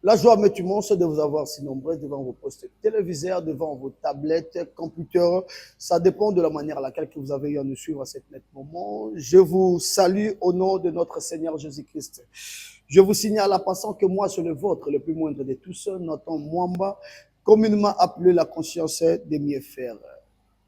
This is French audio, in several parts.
La joie m'est immense de vous avoir si nombreux devant vos postes téléviseurs, devant vos tablettes, computers. Ça dépend de la manière à laquelle vous avez eu à nous suivre à cet net moment. Je vous salue au nom de notre Seigneur Jésus-Christ. Je vous signale en passant que moi, je suis le vôtre, le plus moindre de tous, Nathan Mwamba, communément appelé la conscience des mieux-faire.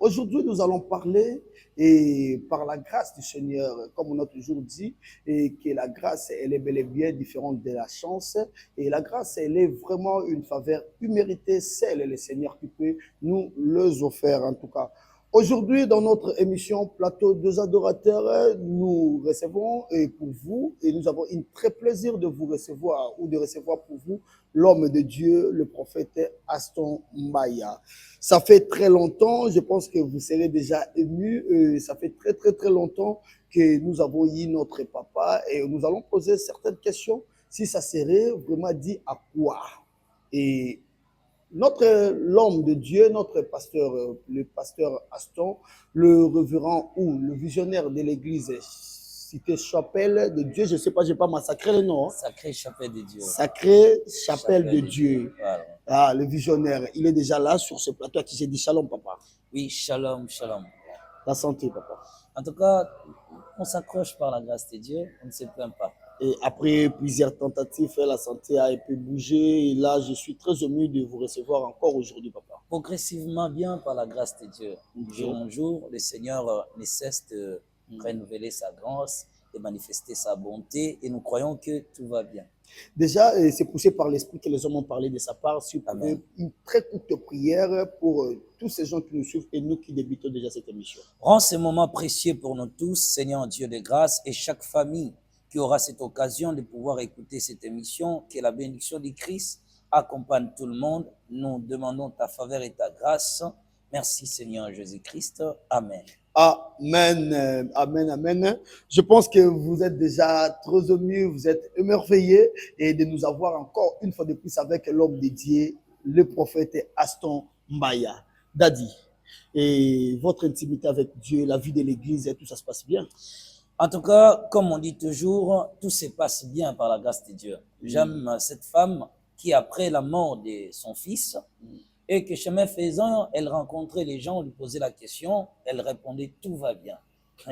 Aujourd'hui, nous allons parler, et par la grâce du Seigneur, comme on a toujours dit, et que la grâce, elle est bel et bien différente de la chance. Et la grâce, elle est vraiment une faveur imméritée, celle le Seigneur qui peut nous les offrir en tout cas. Aujourd'hui, dans notre émission Plateau des adorateurs, nous recevons pour vous, et nous avons un très plaisir de vous recevoir ou de recevoir pour vous l'homme de Dieu, le prophète Aston Maya. Ça fait très longtemps, je pense que vous serez déjà ému, ça fait très longtemps que nous avons eu notre papa et nous allons poser certaines questions si ça serait vraiment dit à quoi. Et l'homme de Dieu, notre pasteur, le pasteur Aston, le révérend ou le visionnaire de l'église Cité Chapelle de Dieu, je ne sais pas, je n'ai pas massacré le nom. Sacrée Chapelle de Dieu. Sacrée Chapelle de Dieu. Voilà. Ah, le visionnaire, il est déjà là sur ce plateau qui s'est dit shalom, papa. Oui, shalom, shalom. La santé, papa. En tout cas, on s'accroche par la grâce de Dieu, on ne se plaint pas. Et après plusieurs tentatives, la santé a un peu bougé. Et là, je suis très ému de vous recevoir encore aujourd'hui, papa. Progressivement bien par la grâce de Dieu. Jour en jour, le Seigneur ne cesse de renouveler sa grâce, de manifester sa bonté et nous croyons que tout va bien. Déjà, c'est poussé par l'Esprit que les hommes ont parlé de sa part. Si vous pouvez, une très courte prière pour tous ces gens qui nous suivent et nous qui débutons déjà cette émission. Rends ce moment précieux pour nous tous, Seigneur Dieu de grâce, et chaque famille qui aura cette occasion de pouvoir écouter cette émission, que la bénédiction du Christ accompagne tout le monde. Nous demandons ta faveur et ta grâce. Merci Seigneur Jésus-Christ. Amen. Amen, amen, amen. Je pense que vous êtes déjà trop émus, vous êtes émerveillés et de nous avoir encore une fois de plus avec l'homme dédié, le prophète Aston Maya. Daddy, et votre intimité avec Dieu, la vie de l'église, tout ça se passe bien? En tout cas, comme on dit toujours, tout se passe bien par la grâce de Dieu. J'aime cette femme qui, après la mort de son fils, et que chemin faisant, elle rencontrait les gens, on lui posait la question, elle répondait « tout va bien ».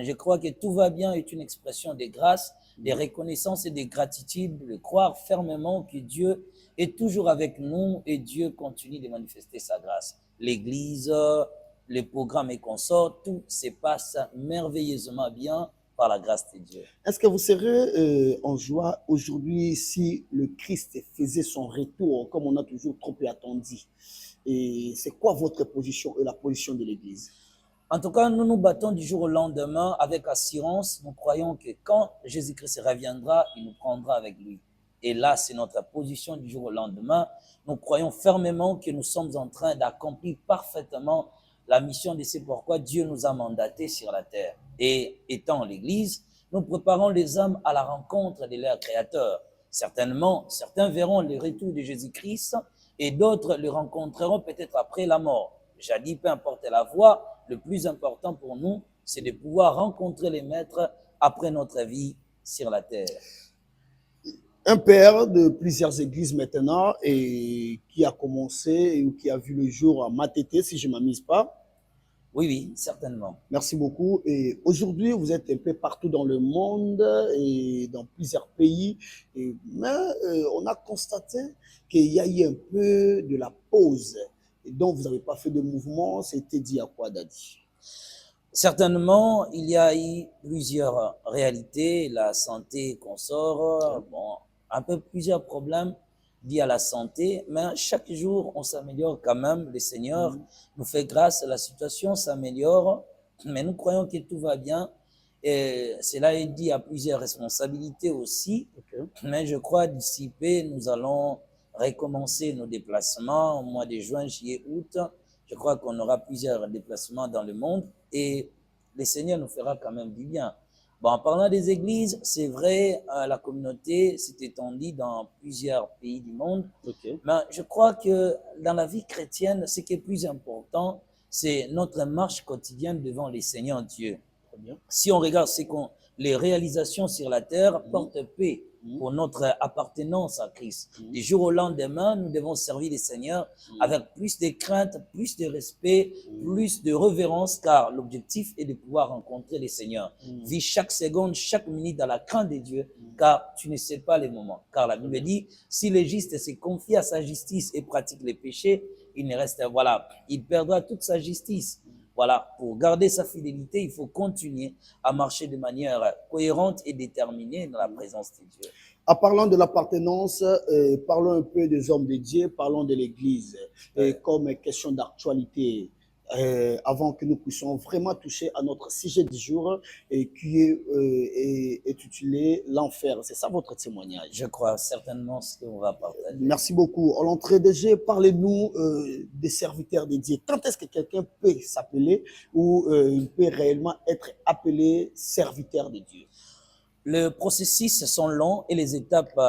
Je crois que « tout va bien » est une expression de grâce, de reconnaissance et de gratitude, de croire fermement que Dieu est toujours avec nous et Dieu continue de manifester sa grâce. L'église, les programmes et consorts, tout se passe merveilleusement bien par la grâce de Dieu. Est-ce que vous serez en joie aujourd'hui si le Christ faisait son retour, comme on a toujours trop peu attendu? Et c'est quoi votre position et la position de l'Église? En tout cas, nous nous battons du jour au lendemain avec assurance. Nous croyons que quand Jésus-Christ reviendra, il nous prendra avec lui. Et là, c'est notre position du jour au lendemain. Nous croyons fermement que nous sommes en train d'accomplir parfaitement la mission de c'est pourquoi Dieu nous a mandatés sur la terre. Et étant l'Église, nous préparons les âmes à la rencontre de leur Créateur. Certainement, certains verront le retour de Jésus-Christ et d'autres le rencontreront peut-être après la mort. Jadis, peu importe la voie, le plus important pour nous, c'est de pouvoir rencontrer les maîtres après notre vie sur la terre. Un père de plusieurs églises maintenant et qui a commencé ou qui a vu le jour à Matete, si je ne m'amuse pas. Oui, certainement. Merci beaucoup. Et aujourd'hui, vous êtes un peu partout dans le monde et dans plusieurs pays. Mais on a constaté qu'il y a eu un peu de la pause. Et donc, vous n'avez pas fait de mouvement. C'était dit à quoi, Daddy? Certainement, il y a eu plusieurs réalités, la santé consort, bon, un peu plusieurs problèmes liés à la santé, mais chaque jour, on s'améliore quand même. Le Seigneur nous fait grâce, la situation s'améliore, mais nous croyons que tout va bien. Et cela est dit à plusieurs responsabilités aussi, mais je crois d'ici peu, nous allons recommencer nos déplacements au mois de juin, juillet, août. Je crois qu'on aura plusieurs déplacements dans le monde et le Seigneur nous fera quand même du bien. Bon, en parlant des églises, c'est vrai, la communauté s'est étendue dans plusieurs pays du monde. Mais je crois que dans la vie chrétienne, ce qui est plus important, c'est notre marche quotidienne devant le Seigneur Dieu. Si on regarde ce qu'on les réalisations sur la terre portent paix pour notre appartenance à Christ. Du jour au lendemain, nous devons servir le Seigneur avec plus de crainte, plus de respect, plus de révérence, car l'objectif est de pouvoir rencontrer le Seigneur. Vis chaque seconde, chaque minute dans la crainte de Dieu, car tu ne sais pas les moments. Car la Bible dit, si le juste se confie à sa justice et pratique les péchés, il ne reste, voilà, il perdra toute sa justice. Voilà, pour garder sa fidélité, il faut continuer à marcher de manière cohérente et déterminée dans la présence de Dieu. En parlant de l'appartenance, parlons un peu des hommes de Dieu, parlons de l'Église comme question d'actualité. Avant que nous puissions vraiment toucher à notre sujet du jour qui est intitulé l'enfer. C'est ça votre témoignage? Je crois certainement ce qu'on va partager. Merci beaucoup. En l'entrée de jeu, parlez-nous des serviteurs de Dieu. Quand est-ce que quelqu'un peut s'appeler ou il peut réellement être appelé serviteur de Dieu? Le processus sont longs et les étapes,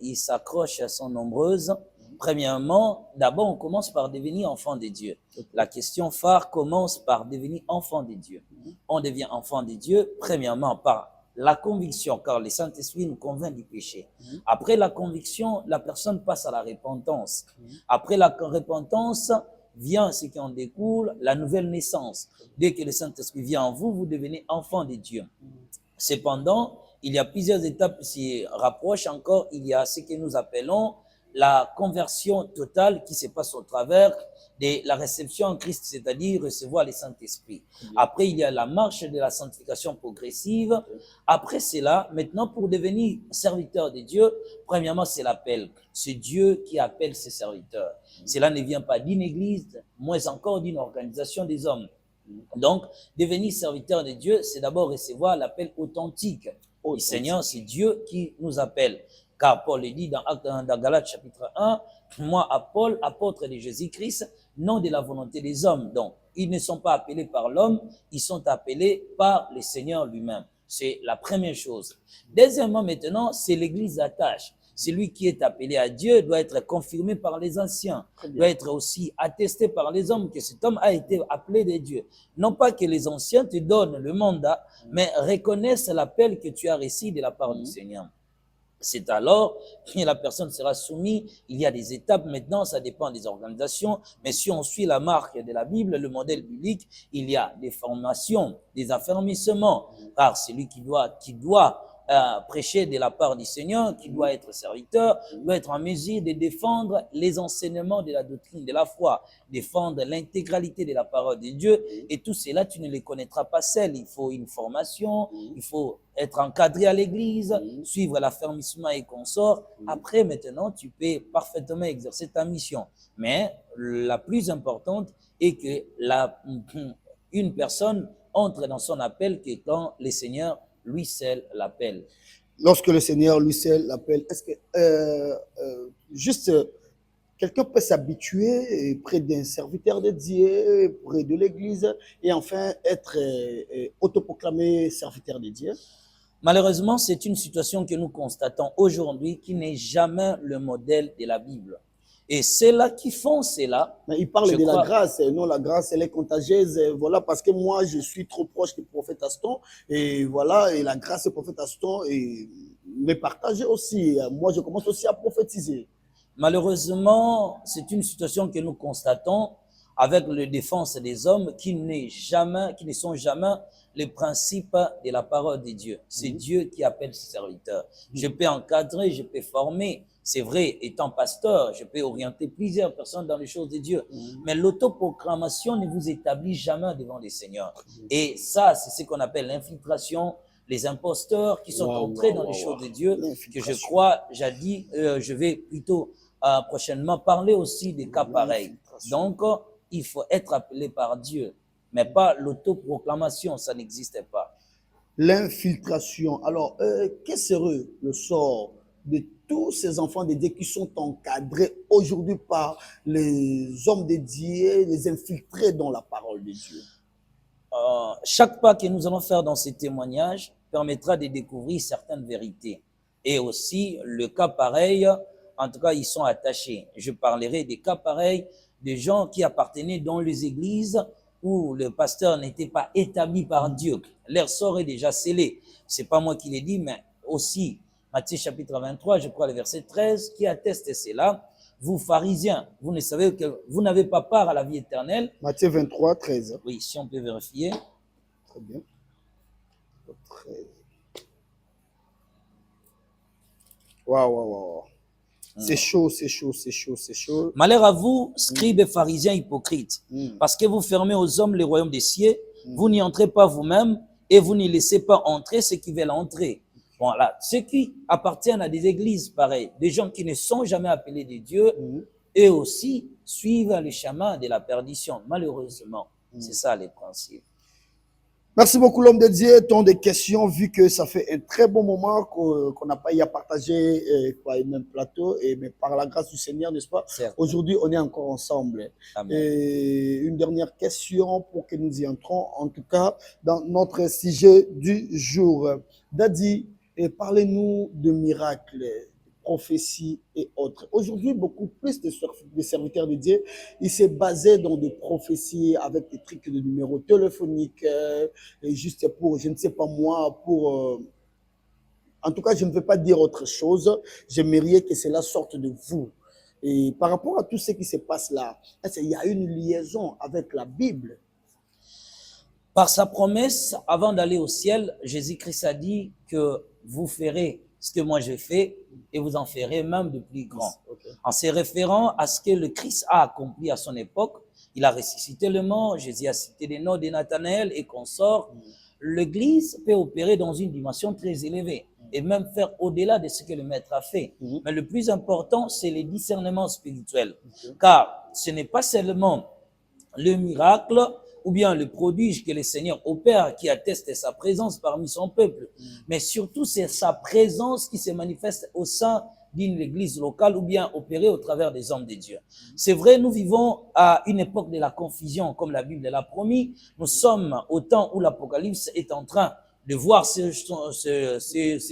ils s'accrochent, sont nombreuses. Premièrement, d'abord, on commence par devenir enfant de Dieu. La question phare commence par devenir enfant de Dieu. On devient enfant de Dieu, premièrement, par la conviction, car le Saint-Esprit nous convainc du péché. Après la conviction, la personne passe à la repentance. Après la repentance, vient ce qui en découle, la nouvelle naissance. Dès que le Saint-Esprit vient en vous, vous devenez enfant de Dieu. Cependant, il y a plusieurs étapes qui se rapprochent encore. Il y a ce que nous appelons la conversion totale qui se passe au travers de la réception en Christ, c'est-à-dire recevoir le Saint-Esprit. Après, il y a la marche de la sanctification progressive. Après cela, maintenant, pour devenir serviteur de Dieu, premièrement, c'est l'appel. C'est Dieu qui appelle ses serviteurs. Cela ne vient pas d'une église, moins encore d'une organisation des hommes. Donc, devenir serviteur de Dieu, c'est d'abord recevoir l'appel authentique. Le Seigneur, c'est Dieu qui nous appelle. Car Paul le dit dans Galates chapitre 1, moi, Paul, apôtre de Jésus-Christ, non de la volonté des hommes. Donc, ils ne sont pas appelés par l'homme, ils sont appelés par le Seigneur lui-même. C'est la première chose. Deuxièmement, maintenant, c'est l'église d'attache. Celui qui est appelé à Dieu doit être confirmé par les anciens, doit être aussi attesté par les hommes que cet homme a été appelé de Dieu. Non pas que les anciens te donnent le mandat, mais reconnaissent l'appel que tu as reçu de la part du Seigneur. C'est alors que la personne sera soumise. Il y a des étapes maintenant, ça dépend des organisations, mais si on suit la marque de la Bible, le modèle biblique, il y a des formations, des affermissements, car celui qui doit prêcher de la part du Seigneur, qui doit être serviteur, doit être en mesure de défendre les enseignements de la doctrine de la foi, défendre l'intégralité de la parole de Dieu, et tout cela, tu ne les connaîtras pas seul. Il faut une formation, il faut être encadré à l'église, suivre l'affermissement et consorts. Après, maintenant, tu peux parfaitement exercer ta mission. Mais la plus importante est que une personne entre dans son appel que quand le Seigneur lui seul l'appelle. Lorsque le Seigneur lui seul l'appelle, est-ce que juste quelqu'un peut s'habituer près d'un serviteur de Dieu, près de l'église, et enfin être autoproclamé serviteur de Dieu? Malheureusement, c'est une situation que nous constatons aujourd'hui qui n'est jamais le modèle de la Bible. Et ceux-là qui font cela. Mais il parle de la grâce. Non, la grâce, elle est contagieuse. Voilà, parce que moi, je suis trop proche du prophète Aston. Et voilà, et la grâce du prophète Aston m'est partagée aussi. Moi, je commence aussi à prophétiser. Malheureusement, c'est une situation que nous constatons avec la défense des hommes qui ne sont jamais les principes de la parole de Dieu. C'est Dieu qui appelle ses serviteurs. Je peux encadrer, je peux former. C'est vrai, étant pasteur, je peux orienter plusieurs personnes dans les choses de Dieu. Mais l'autoproclamation ne vous établit jamais devant les seigneurs. Et ça, c'est ce qu'on appelle l'infiltration, les imposteurs qui sont entrés dans les choses de Dieu, que je crois, je vais plutôt prochainement parler aussi des cas pareils. Donc, il faut être appelé par Dieu, mais pas l'autoproclamation, ça n'existe pas. L'infiltration. Alors, quel serait le sort de tous ces enfants de Dieu qui sont encadrés aujourd'hui par les hommes de Dieu, les infiltrés dans la parole de Dieu? Chaque pas que nous allons faire dans ces témoignages permettra de découvrir certaines vérités. Et aussi, le cas pareil, en tout cas, ils sont attachés. Je parlerai des cas pareils de gens qui appartenaient dans les églises où le pasteur n'était pas établi par Dieu. Leur sort est déjà scellé. C'est pas moi qui l'ai dit, mais aussi Matthieu chapitre 23, je crois le verset 13, qui atteste cela. Vous pharisiens, vous ne savez que vous n'avez pas part à la vie éternelle. Matthieu 23, 13. Oui, si on peut vérifier. Très bien. 13. Waouh, waouh, waouh. C'est chaud, c'est chaud, c'est chaud, c'est chaud. Malheur à vous, scribes et pharisiens hypocrites, parce que vous fermez aux hommes le royaume des cieux, vous n'y entrez pas vous-même et vous n'y laissez pas entrer ceux qui veulent entrer. Voilà, ceux qui appartiennent à des églises pareilles, des gens qui ne sont jamais appelés de Dieu, eux aussi suivent le chemin de la perdition, malheureusement. C'est ça les principes. Merci beaucoup l'homme de Dieu. Tant de questions, vu que ça fait un très bon moment qu'on n'a pas eu à partager le même plateau, mais par la grâce du Seigneur, n'est-ce pas? Aujourd'hui, on est encore ensemble. Amen. Et une dernière question pour que nous y entrons, en tout cas, dans notre sujet du jour. Daddy, parlez-nous de miracles, prophéties et autres. Aujourd'hui, beaucoup plus de serviteurs de Dieu, ils se basaient dans des prophéties avec des trucs de numéros téléphoniques, juste pour, je ne sais pas moi, pour... en tout cas, je ne veux pas dire autre chose. J'aimerais que cela sorte de vous. Et par rapport à tout ce qui se passe là, il y a une liaison avec la Bible. Par sa promesse, avant d'aller au ciel, Jésus-Christ a dit que vous ferez ce que moi j'ai fait et vous en ferez même de plus grand. Okay. En se référant à ce que le Christ a accompli à son époque, il a ressuscité le mort, Jésus a cité les noms de Nathanaël et consorts. L'Église peut opérer dans une dimension très élevée et même faire au-delà de ce que le Maître a fait. Mais le plus important, c'est le discernement spirituel. Car ce n'est pas seulement le miracle ou bien le prodige que le Seigneur opère qui atteste sa présence parmi son peuple, mais surtout c'est sa présence qui se manifeste au sein d'une église locale ou bien opérée au travers des hommes de Dieu. C'est vrai, nous vivons à une époque de la confusion, comme la Bible l'a promis. Nous sommes au temps où l'Apocalypse est en train de voir ces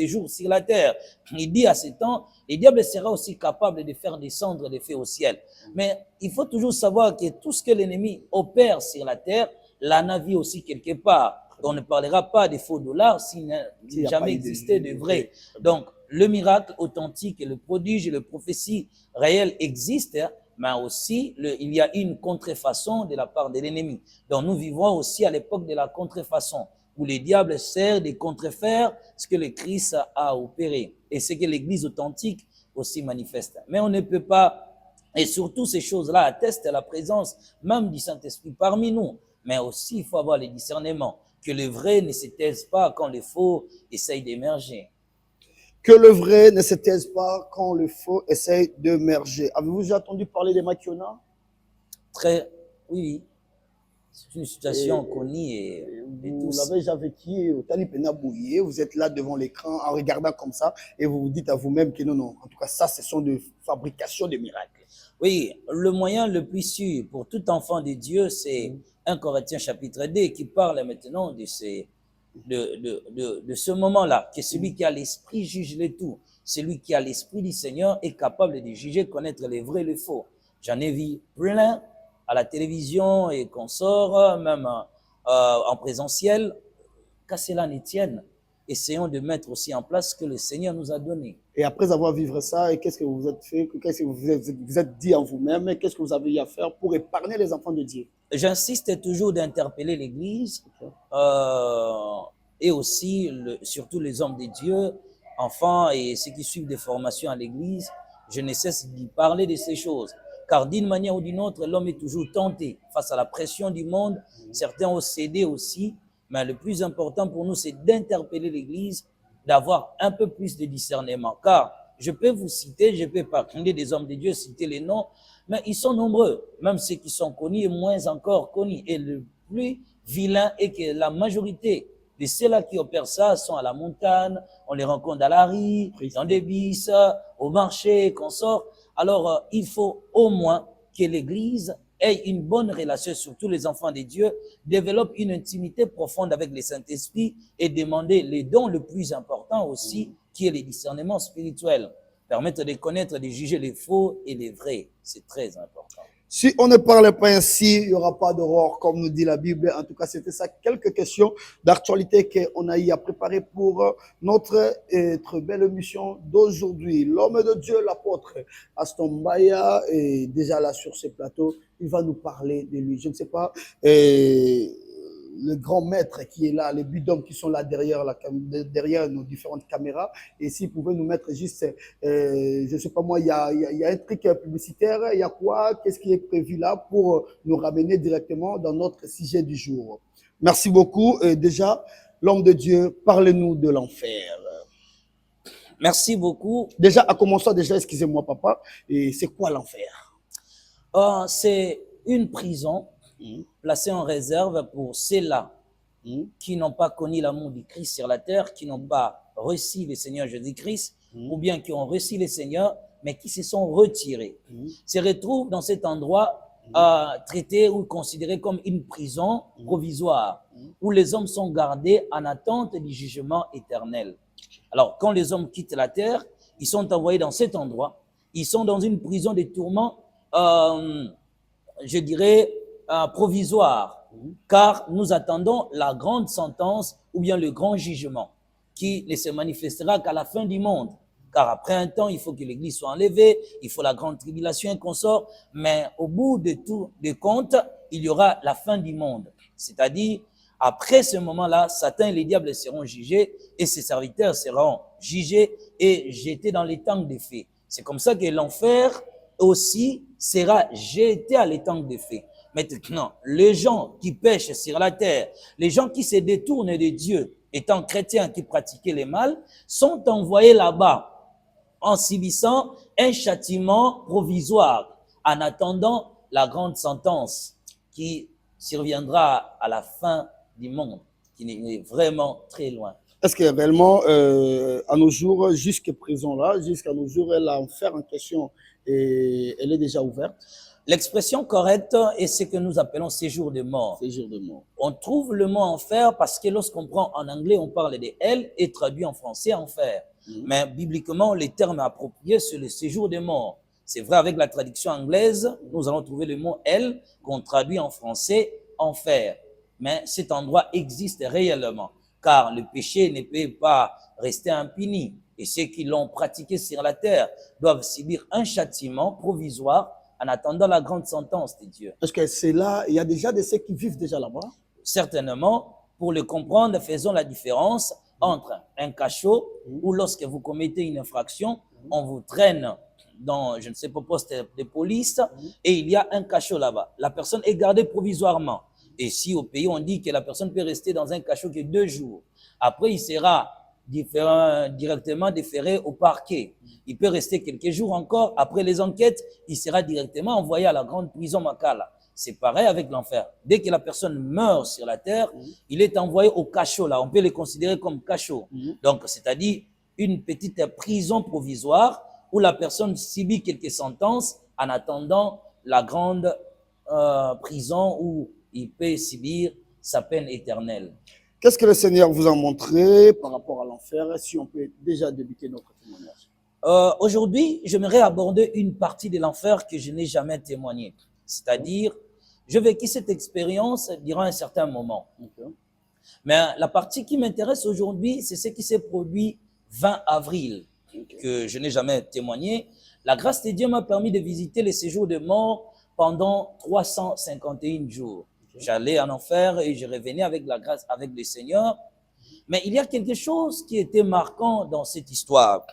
jours sur la terre. Il dit à ce temps, le diable sera aussi capable de faire descendre des feux au ciel. Mais il faut toujours savoir que tout ce que l'ennemi opère sur la terre, l'en a vu aussi quelque part. On ne parlera pas des faux dollars s'il n'a jamais existé de vrai. Donc, le miracle authentique et le prodige et le prophétie réelle existent, mais aussi il y a une contrefaçon de la part de l'ennemi. Donc, nous vivons aussi à l'époque de la contrefaçon, où le diable sert de contrefaire ce que le Christ a opéré et ce que l'Église authentique aussi manifeste. Mais on ne peut pas, et surtout ces choses-là attestent la présence même du Saint-Esprit parmi nous, mais aussi il faut avoir le discernement, que le vrai ne se taise pas quand le faux essaye d'émerger. Que le vrai ne se taise pas quand le faux essaye d'émerger. Avez-vous déjà entendu parler des Makiona? Oui. C'est une situation connue et vous l'avez déjà vécu au Talipena Bouillé, vous êtes là devant l'écran en regardant comme ça et vous vous dites à vous-même que non, en tout cas ça, ce sont des fabrications de miracles. Oui, le moyen le plus sûr pour tout enfant de Dieu, c'est 1 Corinthiens chapitre 2 qui parle maintenant de ce moment-là, que celui qui a l'esprit juge le tout. Celui qui a l'esprit du Seigneur est capable de juger, connaître les vrais et les faux. J'en ai vu plein à la télévision et consorts, même en présentiel, qu'à cela ne tienne. Essayons de mettre aussi en place ce que le Seigneur nous a donné. Et après avoir vécu ça, qu'est-ce que vous vous êtes fait? Qu'est-ce que vous êtes dit en vous-même? Qu'est-ce que vous avez eu à faire pour épargner les enfants de Dieu? J'insiste toujours d'interpeller l'Église et aussi surtout les hommes de Dieu, enfants et ceux qui suivent des formations à l'Église. Je ne cesse d'y parler de ces choses. Car d'une manière ou d'une autre, l'homme est toujours tenté face à la pression du monde. Certains ont cédé aussi, mais le plus important pour nous, c'est d'interpeller l'Église, d'avoir un peu plus de discernement. Car je peux vous citer, je peux parler des hommes de Dieu, citer les noms, mais ils sont nombreux, même ceux qui sont connus et moins encore connus. Et le plus vilain est que la majorité de ceux-là qui opèrent ça sont à la montagne, on les rencontre à la rue, dans des bis, au marché, consorts. Alors, il faut au moins que l'Église ait une bonne relation, surtout les enfants de Dieu, développe une intimité profonde avec le Saint-Esprit et demander les dons le plus important aussi, qui est le discernement spirituel. Permettre de connaître, de juger les faux et les vrais. C'est très important. Si on ne parle pas ainsi, il n'y aura pas d'aurore, comme nous dit la Bible. En tout cas, c'était ça, quelques questions d'actualité qu'on a eu à préparer pour notre très belle émission d'aujourd'hui. L'homme de Dieu, l'apôtre Aston Baya, est déjà là sur ce plateau. Il va nous parler de lui. Je ne sais pas, le grand maître qui est là, les bidons qui sont là derrière nos différentes caméras. Et s'il pouvait nous mettre juste, je ne sais pas moi, il y a un truc publicitaire, il y a quoi, qu'est-ce qui est prévu là pour nous ramener directement dans notre sujet du jour. Merci beaucoup. Déjà, l'homme de Dieu, parlez-nous de l'enfer. Merci beaucoup. Déjà, à commencer, excusez-moi papa, et c'est quoi l'enfer? C'est une prison placée en réserve pour ceux-là qui n'ont pas connu l'amour du Christ sur la terre, qui n'ont pas reçu le Seigneur Jésus-Christ, ou bien qui ont reçu le Seigneur, mais qui se sont retirés. Se retrouvent dans cet endroit traité ou considéré comme une prison provisoire, où les hommes sont gardés en attente du jugement éternel. Alors, quand les hommes quittent la terre, ils sont envoyés dans cet endroit. Ils sont dans une prison de tourments, je dirais, provisoire, car nous attendons la grande sentence ou bien le grand jugement qui ne se manifestera qu'à la fin du monde. Car après un temps, il faut que l'Église soit enlevée, il faut la grande tribulation et qu'on sort, mais au bout de tout de compte, il y aura la fin du monde. C'est-à-dire, après ce moment-là, Satan et les diables seront jugés et ses serviteurs seront jugés et jetés dans les tangs de feu. C'est comme ça que l'enfer aussi sera jeté à l'étang de feu. Maintenant, les gens qui pêchent sur la terre, les gens qui se détournent de Dieu, étant chrétiens qui pratiquaient le mal, sont envoyés là-bas en subissant un châtiment provisoire en attendant la grande sentence qui surviendra à la fin du monde, qui est vraiment très loin. Est-ce que réellement, à nos jours, jusqu'à présent là, jusqu'à nos jours, l'enfer en question, elle est déjà ouverte? L'expression correcte est ce que nous appelons séjour de mort. Séjour de mort. On trouve le mot enfer parce que lorsqu'on prend en anglais, on parle de hell et traduit en français enfer. Mais bibliquement, les termes appropriés, c'est le séjour de mort. C'est vrai, avec la traduction anglaise, nous allons trouver le mot hell qu'on traduit en français enfer. Mais cet endroit existe réellement, car le péché ne peut pas rester impuni. Et ceux qui l'ont pratiqué sur la terre doivent subir un châtiment provisoire en attendant la grande sentence de Dieu. Est-ce que c'est là, il y a déjà de ceux qui vivent déjà là-bas? Certainement, pour le comprendre, faisons la différence entre un cachot où lorsque vous commettez une infraction, on vous traîne dans, je ne sais pas, poste de police et il y a un cachot là-bas. La personne est gardée provisoirement. Et si au pays, on dit que la personne peut rester dans un cachot que 2 jours. Après, il sera directement déféré au parquet. Il peut rester quelques jours encore. Après les enquêtes, il sera directement envoyé à la grande prison Makala. C'est pareil avec l'enfer. Dès que la personne meurt sur la terre, il est envoyé au cachot. Là, on peut le considérer comme cachot. Donc, c'est-à-dire une petite prison provisoire où la personne subit quelques sentences en attendant la grande prison où il peut subir sa peine éternelle. Qu'est-ce que le Seigneur vous a montré par rapport à l'enfer? Si on peut déjà débuter notre témoignage. Aujourd'hui, j'aimerais aborder une partie de l'enfer que je n'ai jamais témoigné. C'est-à-dire, je vécu cette expérience durant un certain moment. Mais la partie qui m'intéresse aujourd'hui, c'est ce qui s'est produit 20 avril, que je n'ai jamais témoigné. La grâce de Dieu m'a permis de visiter les séjours de mort pendant 351 jours. J'allais en enfer et je revenais avec la grâce, avec le Seigneur. Mais il y a quelque chose qui était marquant dans cette histoire.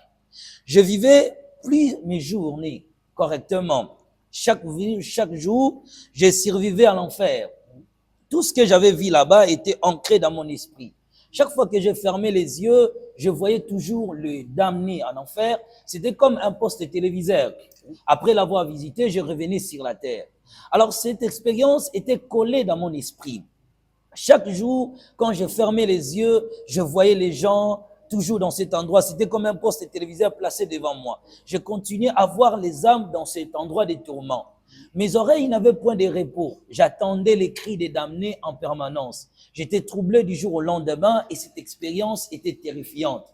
Je vivais plus mes journées correctement. Chaque jour, je survivais à l'enfer. Tout ce que j'avais vu là-bas était ancré dans mon esprit. Chaque fois que je fermais les yeux, je voyais toujours le damné en enfer. C'était comme un poste téléviseur. Après l'avoir visité, je revenais sur la terre. Alors, cette expérience était collée dans mon esprit. Chaque jour, quand je fermais les yeux, je voyais les gens toujours dans cet endroit. C'était comme un poste téléviseur placé devant moi. Je continuais à voir les âmes dans cet endroit des tourments. Mes oreilles n'avaient point de repos. J'attendais les cris des damnés en permanence. J'étais troublé du jour au lendemain et cette expérience était terrifiante.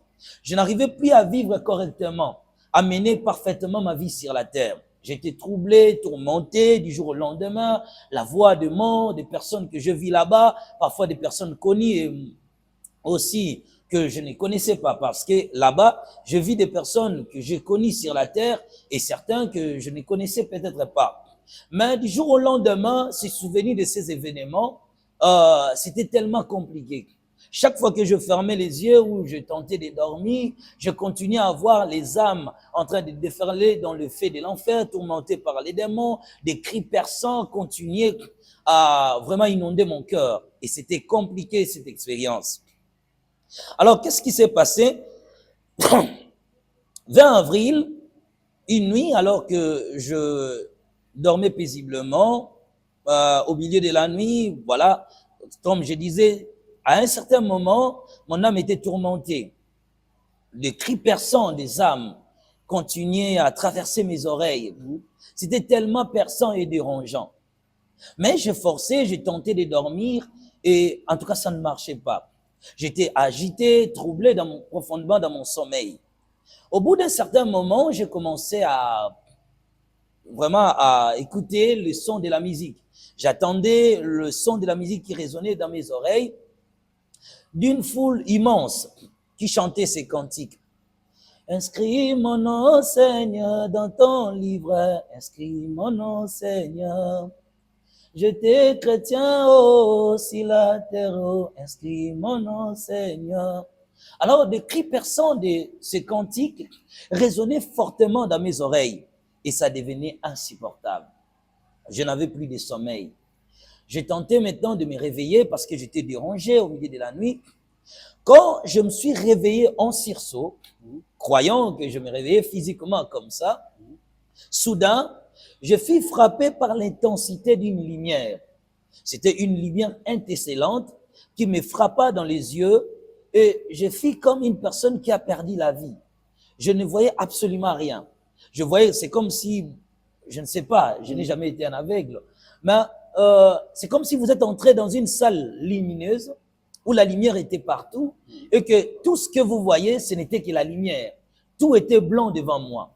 Je n'arrivais plus à vivre correctement, à mener parfaitement ma vie sur la terre. J'étais troublé, tourmenté du jour au lendemain. La voix de mort des personnes que je vis là-bas, parfois des personnes connues et aussi que je ne connaissais pas, parce que là-bas, je vis des personnes que j'ai connues sur la terre et certains que je ne connaissais peut-être pas. Mais du jour au lendemain, ces souvenirs de ces événements, c'était tellement compliqué. Chaque fois que je fermais les yeux ou je tentais de dormir, je continuais à voir les âmes en train de déferler dans le feu de l'enfer, tourmentées par les démons, des cris perçants continuaient à vraiment inonder mon cœur. Et c'était compliqué cette expérience. Alors, qu'est-ce qui s'est passé? 20 avril, une nuit, alors que je dormais paisiblement, au milieu de la nuit, voilà, comme je disais, à un certain moment, mon âme était tourmentée. Les cris perçants des âmes continuaient à traverser mes oreilles. C'était tellement perçant et dérangeant. Mais je forçais, j'ai tenté de dormir et en tout cas, ça ne marchait pas. J'étais agité, troublé profondément dans mon sommeil. Au bout d'un certain moment, j'ai commencé à écouter le son de la musique. J'attendais le son de la musique qui résonnait dans mes oreilles d'une foule immense qui chantait ces cantiques. Inscris mon nom, Seigneur, dans ton livre. Inscris mon nom, Seigneur. J'étais chrétien, oh, si la terre, oh, inscris mon nom, Seigneur. Alors, des cris perçants de ces cantiques résonnaient fortement dans mes oreilles et ça devenait insupportable. Je n'avais plus de sommeil. J'ai tenté maintenant de me réveiller parce que j'étais dérangé au milieu de la nuit. Quand je me suis réveillé en sursaut, croyant que je me réveillais physiquement comme ça, soudain, je fus frappé par l'intensité d'une lumière. C'était une lumière étincelante qui me frappa dans les yeux et je fus comme une personne qui a perdu la vie. Je ne voyais absolument rien. Je voyais, c'est comme si, je ne sais pas, je n'ai jamais été un aveugle, mais c'est comme si vous êtes entré dans une salle lumineuse où la lumière était partout et que tout ce que vous voyez, ce n'était que la lumière. Tout était blanc devant moi.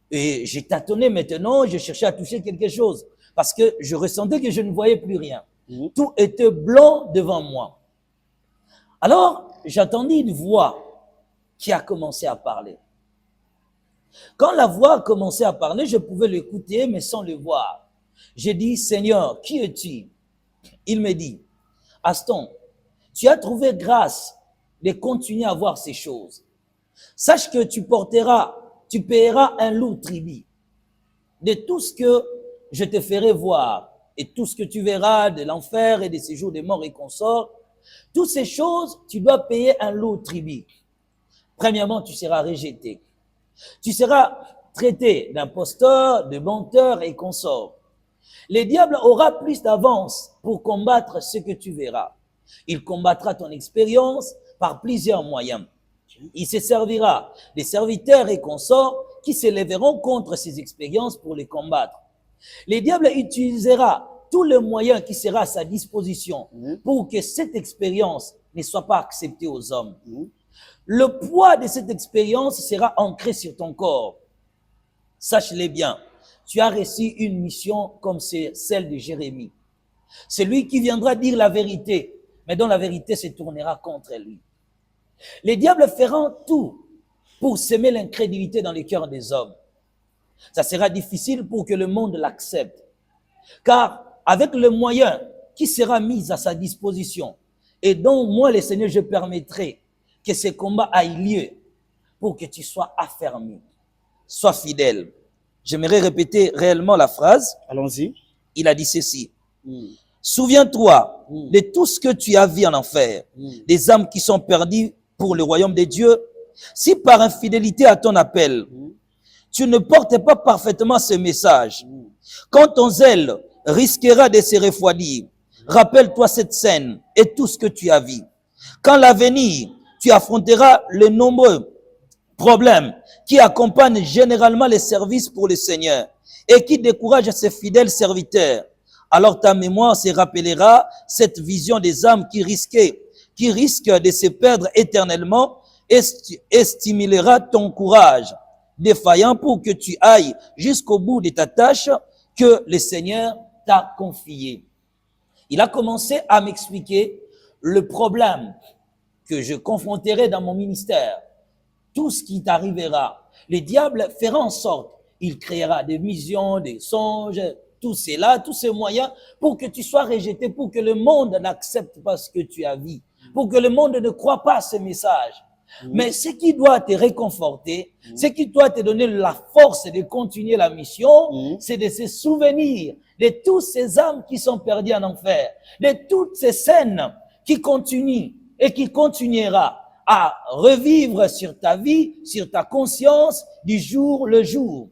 Et j'ai tâtonné maintenant, je cherchais à toucher quelque chose parce que je ressentais que je ne voyais plus rien. Tout était blanc devant moi. Alors, j'entendis une voix qui a commencé à parler. Quand la voix a commencé à parler, je pouvais l'écouter, mais sans le voir. J'ai dit, Seigneur, qui es-tu? Il me dit, Aston, tu as trouvé grâce de continuer à voir ces choses. Sache que tu paieras un lourd tribut de tout ce que je te ferai voir et tout ce que tu verras de l'enfer et des séjours des morts et consorts. Toutes ces choses, tu dois payer un lourd tribut. Premièrement, tu seras rejeté. Tu seras traité d'imposteur, de menteur et consorts. Le diable aura plus d'avance pour combattre ce que tu verras. Il combattra ton expérience par plusieurs moyens. Il se servira des serviteurs et consorts qui s'élèveront contre ces expériences pour les combattre. Le diable utilisera tous les moyens qui seront à sa disposition pour que cette expérience ne soit pas acceptée aux hommes. Le poids de cette expérience sera ancré sur ton corps. Sache-le bien, tu as reçu une mission comme celle de Jérémie. C'est lui qui viendra dire la vérité, mais dont la vérité se tournera contre lui. Les diables feront tout pour semer l'incrédulité dans les cœurs des hommes. Ça sera difficile pour que le monde l'accepte. Car avec le moyen qui sera mis à sa disposition et dont moi, le Seigneur, je permettrai que ce combat aille lieu pour que tu sois affermi. Sois fidèle. J'aimerais répéter réellement la phrase. Allons-y. Il a dit ceci. Souviens-toi de tout ce que tu as vu en enfer, des âmes qui sont perdues pour le royaume de Dieu. Si par infidélité à ton appel, tu ne portes pas parfaitement ce message, quand ton zèle risquera de se refroidir, rappelle-toi cette scène et tout ce que tu as vu. Quand l'avenir, tu affronteras les nombreux problèmes qui accompagnent généralement les services pour le Seigneur et qui découragent ses fidèles serviteurs. Alors ta mémoire se rappellera cette vision des âmes qui risquent de se perdre éternellement et stimulera ton courage défaillant pour que tu ailles jusqu'au bout de ta tâche que le Seigneur t'a confiée. Il a commencé à m'expliquer le problème que je confronterai dans mon ministère. Tout ce qui t'arrivera, le diable fera en sorte, il créera des visions, des songes, tout cela, tous ces moyens pour que tu sois rejeté, pour que le monde n'accepte pas ce que tu as vu, pour que le monde ne croit pas à ce message. Mais ce qui doit te réconforter, ce qui doit te donner la force de continuer la mission, c'est de se souvenir de tous ces âmes qui sont perdues en enfer, de toutes ces scènes qui continuent et qui continuera à revivre sur ta vie, sur ta conscience, du jour le jour.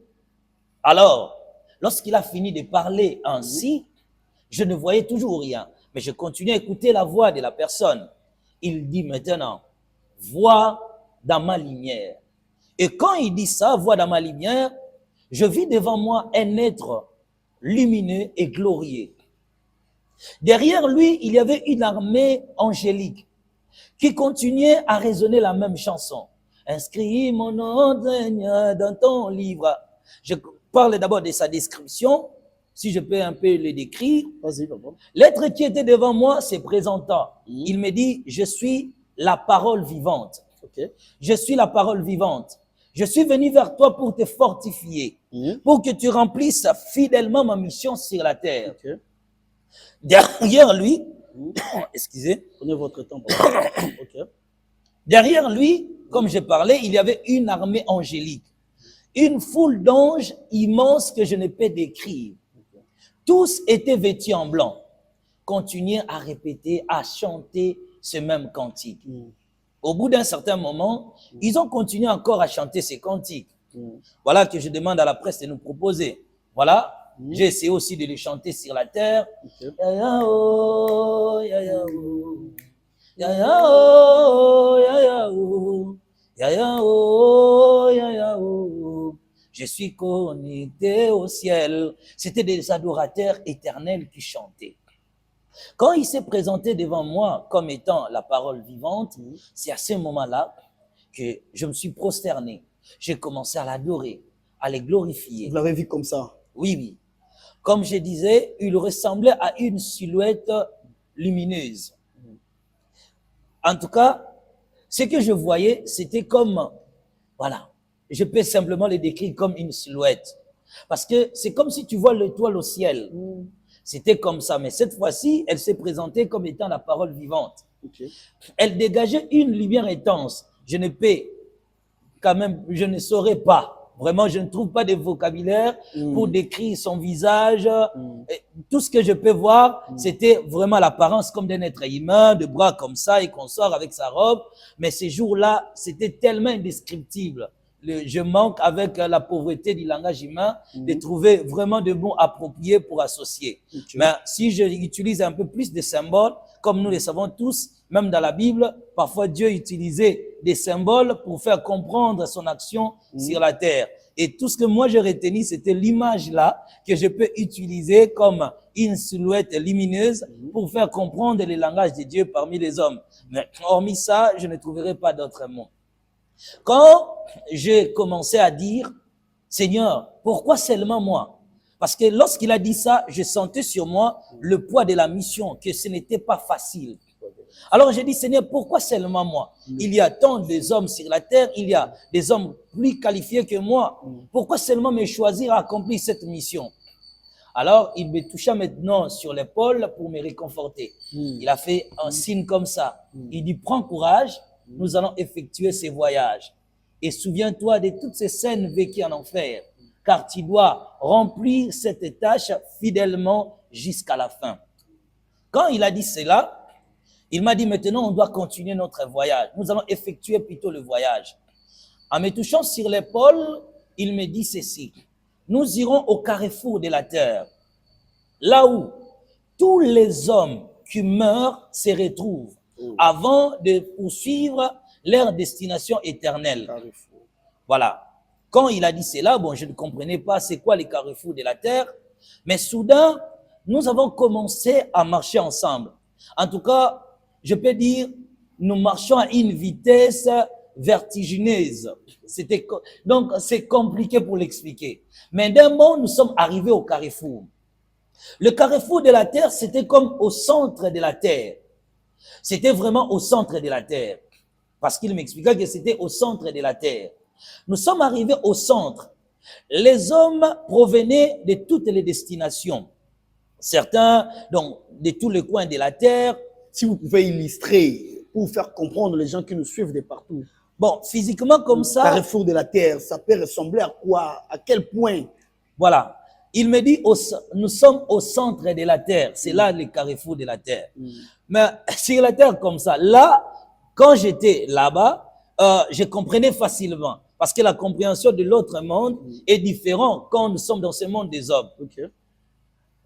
Alors, lorsqu'il a fini de parler ainsi, je ne voyais toujours rien, mais je continuais à écouter la voix de la personne. Il dit maintenant, vois dans ma lumière. Et quand il dit ça, vois dans ma lumière, je vis devant moi un être lumineux et glorieux. Derrière lui, il y avait une armée angélique qui continuait à résonner la même chanson. Inscris mon nom dans ton livre. Je parle d'abord de sa description, si je peux un peu le décrire. Vas-y, papa. L'être qui était devant moi se présentant. Il me dit, je suis la parole vivante. Ok. Je suis la parole vivante. Je suis venu vers toi pour te fortifier, pour que tu remplisses fidèlement ma mission sur la terre. Ok. Derrière lui, excusez, Prenez votre temps, papa. Ok. derrière lui, comme je parlais, il y avait une armée angélique, une foule d'anges immenses que je ne peux décrire. Tous étaient vêtus en blanc, continuaient à répéter, à chanter ce même cantique. Au bout d'un certain moment, ils ont continué encore à chanter ces cantiques. Voilà que je demande à la presse de nous proposer. Voilà. J'ai essayé aussi de les chanter sur la terre. Ok. Ya ya oh, ya ya oh. Ya ya oh, ya ya oh. Ya ya oh, ya ya oh. Je suis connecté au ciel. C'était des adorateurs éternels qui chantaient. Quand il s'est présenté devant moi comme étant la parole vivante, c'est à ce moment-là que je me suis prosterné. J'ai commencé à l'adorer, à le glorifier. Vous l'avez vu comme ça? Oui, oui. Comme je disais, il ressemblait à une silhouette lumineuse. En tout cas, ce que je voyais, c'était comme, voilà, je peux simplement le décrire comme une silhouette. Parce que c'est comme si tu vois l'étoile au ciel. C'était comme ça, mais cette fois-ci, elle s'est présentée comme étant la parole vivante. Ok. Elle dégageait une lumière intense. Je ne peux, quand même, je ne saurais pas. Vraiment, je ne trouve pas de vocabulaire pour décrire son visage. Et tout ce que je peux voir, c'était vraiment l'apparence comme d'un être humain, de bras comme ça, et qu'on sort avec sa robe. Mais ces jours-là, c'était tellement indescriptible. Je manque avec la pauvreté du langage humain de trouver vraiment de mots appropriés pour associer. Ok. Mais si je utilise un peu plus de symboles, comme nous le savons tous, même dans la Bible, parfois Dieu utilisait des symboles pour faire comprendre son action sur la terre. Et tout ce que moi j'ai retenu, c'était l'image là que je peux utiliser comme une silhouette lumineuse pour faire comprendre le langage de Dieu parmi les hommes. Mais hormis ça, je ne trouverai pas d'autres mots. Quand j'ai commencé à dire, Seigneur, pourquoi seulement moi? Parce que lorsqu'il a dit ça, je sentais sur moi le poids de la mission, que ce n'était pas facile. Alors j'ai dit, Seigneur, pourquoi seulement moi? Il y a tant des hommes sur la terre, il y a des hommes plus qualifiés que moi. Pourquoi seulement me choisir à accomplir cette mission? Alors il me toucha maintenant sur l'épaule pour me réconforter. Il a fait un signe comme ça. Il dit, prends courage, nous allons effectuer ces voyages. Et souviens-toi de toutes ces scènes vécues en enfer, car tu dois remplir cette tâche fidèlement jusqu'à la fin. Quand il a dit cela, il m'a dit, maintenant, on doit continuer notre voyage. Nous allons effectuer plutôt le voyage. En me touchant sur l'épaule, il me dit ceci. Nous irons au carrefour de la terre, là où tous les hommes qui meurent se retrouvent avant de poursuivre leur destination éternelle. Carrefour. Voilà. Quand il a dit cela, bon, je ne comprenais pas c'est quoi les carrefours de la terre, mais soudain, nous avons commencé à marcher ensemble. En tout cas, je peux dire, nous marchons à une vitesse vertigineuse. Donc, c'est compliqué pour l'expliquer. Mais d'un mot, nous sommes arrivés au carrefour. Le carrefour de la terre, c'était comme au centre de la terre. C'était vraiment au centre de la terre. Parce qu'il m'expliquait que c'était au centre de la terre. Nous sommes arrivés au centre. Les hommes provenaient de toutes les destinations. Certains, donc, de tous les coins de la terre. Si vous pouvez illustrer pour faire comprendre les gens qui nous suivent de partout. Bon, physiquement comme ça. Carrefour de la terre, ça peut ressembler à quoi? À quel point? Voilà. Il me dit, nous sommes au centre de la terre. C'est là le carrefour de la terre. Mais sur la terre comme ça, là, quand j'étais là-bas, je comprenais facilement. Parce que la compréhension de l'autre monde est différente quand nous sommes dans ce monde des hommes. Okay.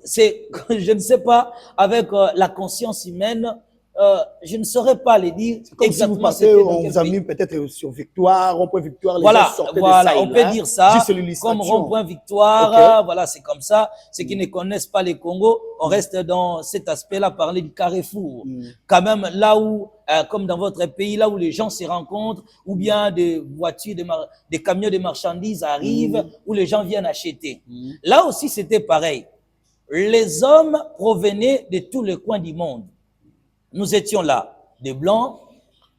C'est, je ne sais pas, avec la conscience humaine, je ne saurais pas le dire comme exactement. Si vous partez, on vous a mis peut-être sur Victoire, rond-point Victoire, les voilà, gens sortaient voilà, de ça on peut dire ça, comme rond-point Victoire, okay. Voilà, c'est comme ça. Ceux qui ne connaissent pas les Congo, on reste dans cet aspect-là, parler du carrefour. Quand même, là où, comme dans votre pays, là où les gens se rencontrent, ou bien des voitures, des camions de marchandises arrivent, où les gens viennent acheter. Là aussi, c'était pareil. Les hommes provenaient de tous les coins du monde. Nous étions là, des blancs,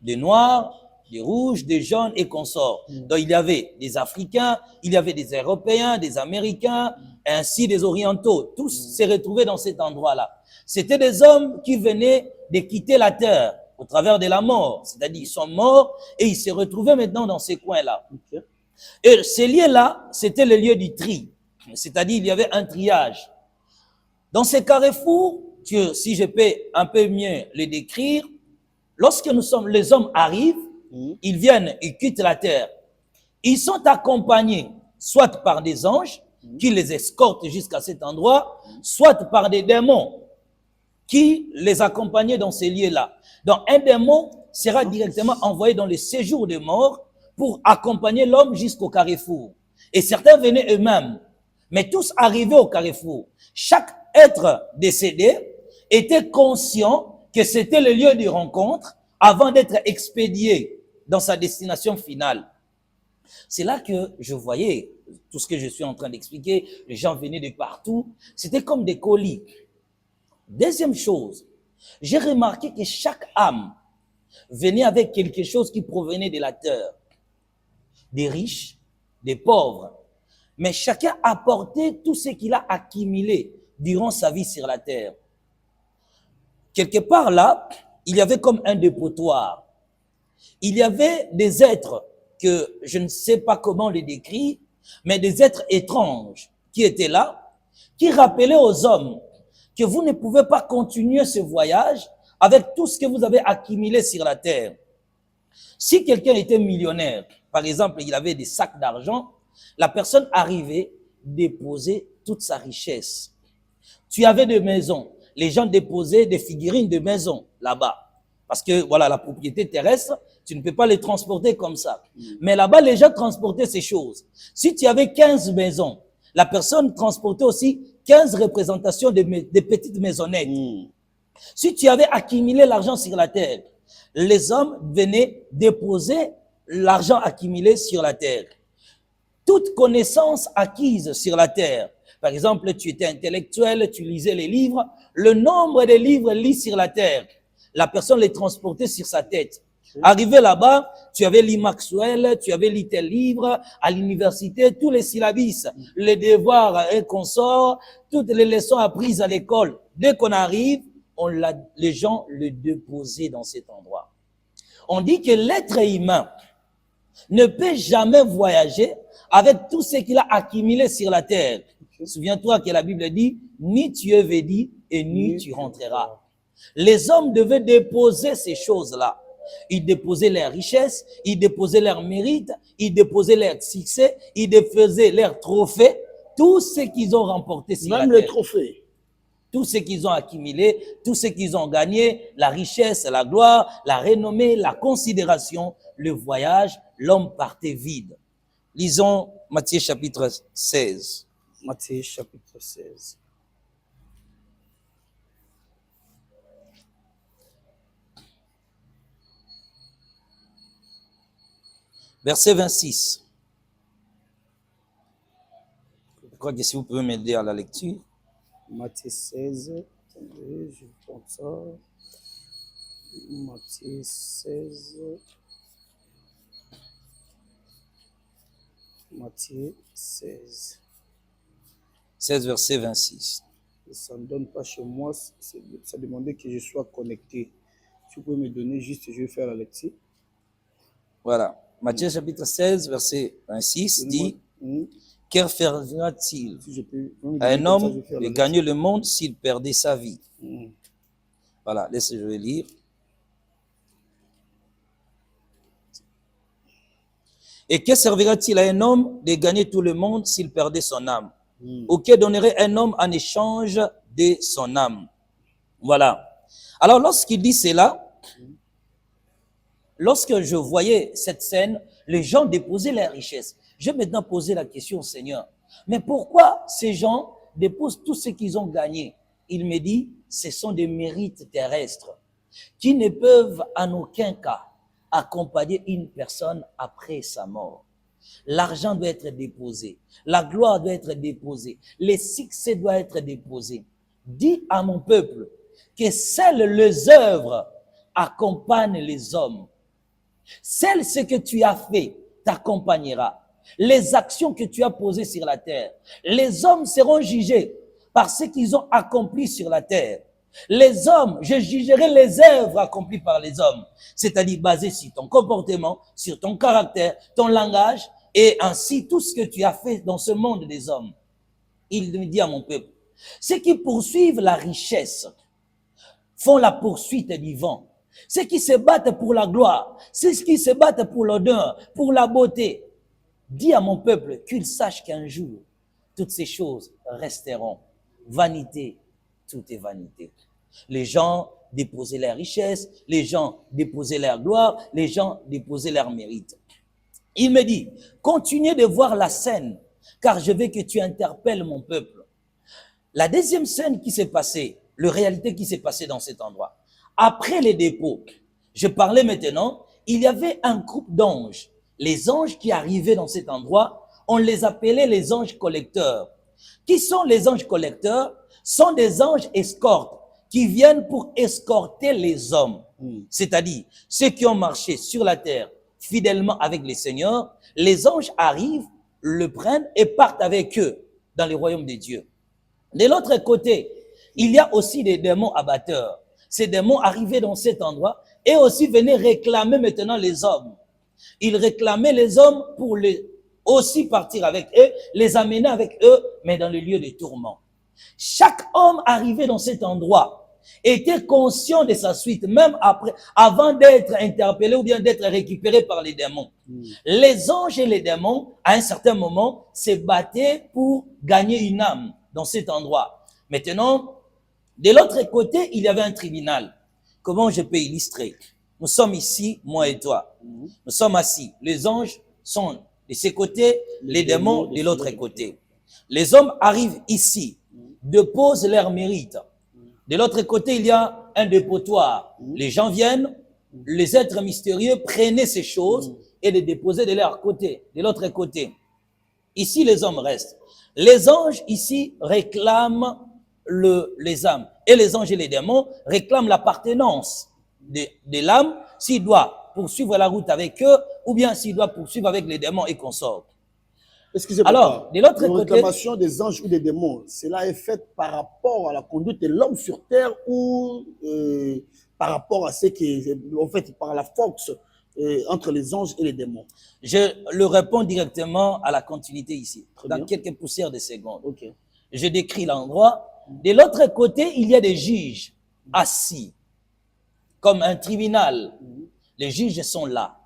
des noirs, des rouges, des jaunes et consorts. Donc il y avait des Africains, il y avait des Européens, des Américains, ainsi des Orientaux. Tous se retrouvaient dans cet endroit-là. C'était des hommes qui venaient de quitter la terre au travers de la mort. C'est-à-dire ils sont morts et ils se retrouvaient maintenant dans ces coins-là. Okay. Et ces lieux-là, c'était le lieu du tri. C'est-à-dire il y avait un triage. Dans ces carrefours, si je peux un peu mieux les décrire, lorsque les hommes arrivent, ils viennent, ils quittent la terre. Ils sont accompagnés soit par des anges qui les escortent jusqu'à cet endroit, soit par des démons qui les accompagnaient dans ces lieux-là. Donc un démon sera directement envoyé dans le séjour des morts pour accompagner l'homme jusqu'au carrefour. Et certains venaient eux-mêmes, mais tous arrivaient au carrefour. Chaque être décédé était conscient que c'était le lieu de rencontre avant d'être expédié dans sa destination finale. C'est là que je voyais tout ce que je suis en train d'expliquer. Les gens venaient de partout. C'était comme des colis. Deuxième chose, j'ai remarqué que chaque âme venait avec quelque chose qui provenait de la terre. Des riches, des pauvres. Mais chacun apportait tout ce qu'il a accumulé durant sa vie sur la terre. Quelque part là, il y avait comme un dépotoir. Il y avait des êtres que je ne sais pas comment les décrire, mais des êtres étranges qui étaient là, qui rappelaient aux hommes que vous ne pouvez pas continuer ce voyage avec tout ce que vous avez accumulé sur la terre. Si quelqu'un était millionnaire, par exemple, il avait des sacs d'argent, la personne arrivait déposer toute sa richesse. Tu avais des maisons. Les gens déposaient des figurines de maisons là-bas. Parce que, voilà, la propriété terrestre, tu ne peux pas les transporter comme ça. Mais là-bas, les gens transportaient ces choses. Si tu avais 15 maisons, la personne transportait aussi 15 représentations de petites maisonnettes. Si tu avais accumulé l'argent sur la terre, les hommes venaient déposer l'argent accumulé sur la terre. Toute connaissance acquise sur la terre, par exemple, tu étais intellectuel, tu lisais les livres, le nombre de livres lits sur la terre, la personne les transportait sur sa tête. Arrivé là-bas, tu avais lu Maxwell, tu avais lu tel livre, à l'université, tous les syllabus, les devoirs et consorts, toutes les leçons apprises à l'école. Dès qu'on arrive, les gens le déposaient dans cet endroit. On dit que l'être humain ne peut jamais voyager avec tout ce qu'il a accumulé sur la terre. Souviens-toi que la Bible dit, ni tu es védi et ni tu rentreras. Les hommes devaient déposer ces choses-là. Ils déposaient leurs richesses, ils déposaient leurs mérites, ils déposaient leurs succès, ils déposaient leurs trophées, tout ce qu'ils ont remporté sur la terre. Même les trophées. Tout ce qu'ils ont accumulé, tout ce qu'ils ont gagné, la richesse, la gloire, la renommée, la considération, le voyage, l'homme partait vide. Lisons Matthieu chapitre 16. Matthieu chapitre 16. verset 26. Je crois que si vous pouvez m'aider à la lecture. Matthieu 16. Attendez, je prends ça. Matthieu 16. Matthieu 16. 16, verset 26. Et ça ne donne pas chez moi. Ça demandait que je sois connecté. Si vous pouvez me donner juste, je vais faire la lecture. Voilà. Matthieu chapitre 16, verset 26 dit, que fera-t-il Si je peux, à un comme ça, homme je vais faire de la gagner le monde s'il perdait sa vie? lecture. Voilà, laissez, je vais lire. Et que servira-t-il à un homme de gagner tout le monde s'il perdait son âme? Ou que donnerait un homme en échange de son âme? Voilà. Alors, lorsqu'il dit cela, lorsque je voyais cette scène, les gens déposaient leurs richesses. Je vais maintenant poser la question au Seigneur. Mais pourquoi ces gens déposent tout ce qu'ils ont gagné? Il me dit, ce sont des mérites terrestres qui ne peuvent en aucun cas accompagner une personne après sa mort. L'argent doit être déposé, la gloire doit être déposée, les succès doivent être déposés. Dis à mon peuple que seules les œuvres accompagnent les hommes. Seul ce que tu as fait t'accompagnera. Les actions que tu as posées sur la terre. Les hommes seront jugés par ce qu'ils ont accompli sur la terre. Les hommes, je jugerai les œuvres accomplies par les hommes, c'est-à-dire basées sur ton comportement, sur ton caractère, ton langage, et ainsi tout ce que tu as fait dans ce monde des hommes. Il me dit à mon peuple, ceux qui poursuivent la richesse font la poursuite du vent. Ceux qui se battent pour la gloire, ceux qui se battent pour l'honneur, pour la beauté, dis à mon peuple qu'il sache qu'un jour, toutes ces choses resteront. Vanité, tout est vanité. Les gens déposaient leur richesse, les gens déposaient leur gloire, les gens déposaient leur mérite. Il me dit, continuez de voir la scène, car je veux que tu interpelles mon peuple. La deuxième scène qui s'est passée, la réalité qui s'est passée dans cet endroit. Après les dépôts, je parlais maintenant, il y avait un groupe d'anges. Les anges qui arrivaient dans cet endroit, on les appelait les anges collecteurs. Qui sont les anges collecteurs? Sont des anges escortes qui viennent pour escorter les hommes. C'est-à-dire, ceux qui ont marché sur la terre fidèlement avec les seigneurs, les anges arrivent, le prennent et partent avec eux dans les royaumes des dieux. De l'autre côté, il y a aussi des démons abatteurs. Ces démons arrivaient dans cet endroit et aussi venaient réclamer maintenant les hommes. Ils réclamaient les hommes pour aussi partir avec eux, les amener avec eux, mais dans le lieu de tourment. Chaque homme arrivé dans cet endroit était conscient de sa suite, même après, avant d'être interpellé ou bien d'être récupéré par les démons. Les anges et les démons, à un certain moment, se battaient pour gagner une âme dans cet endroit. Maintenant, de l'autre côté, il y avait un tribunal. Comment je peux illustrer? Nous sommes ici, moi et toi. Nous sommes assis. Les anges sont de ce côté, les démons de l'autre côté. Les hommes arrivent ici, déposent leur mérite. De l'autre côté, il y a un dépotoir. Les gens viennent, les êtres mystérieux prenaient ces choses et les déposaient de leur côté, de l'autre côté. Ici, les hommes restent. Les anges ici réclament les âmes. Et les anges et les démons réclament l'appartenance de l'âme s'il doit poursuivre la route avec eux ou bien s'il doit poursuivre avec les démons et consorts. Excusez-moi. Alors, de l'autre la côté, réclamation des anges ou des démons, cela est fait par rapport à la conduite de l'homme sur terre ou par rapport à ce qui est en fait par la force entre les anges et les démons? je le réponds directement à la continuité ici, Très dans bien. quelques poussières de secondes. Ok. Je décris l'endroit. De l'autre côté, il y a des juges assis, comme un tribunal. Les juges sont là.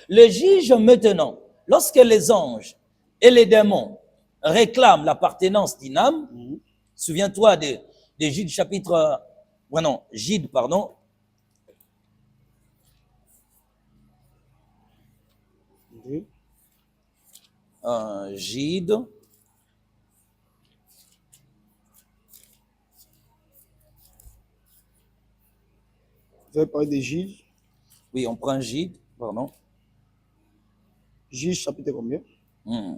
Les juges maintenant, lorsque les anges et les démons réclament l'appartenance d'une âme, souviens-toi de Jude chapitre, Jude, pardon. Oui. Jude. Vous avez parlé des juges. Oui, on prend Jude, pardon. Juge chapitre combien? Hmm.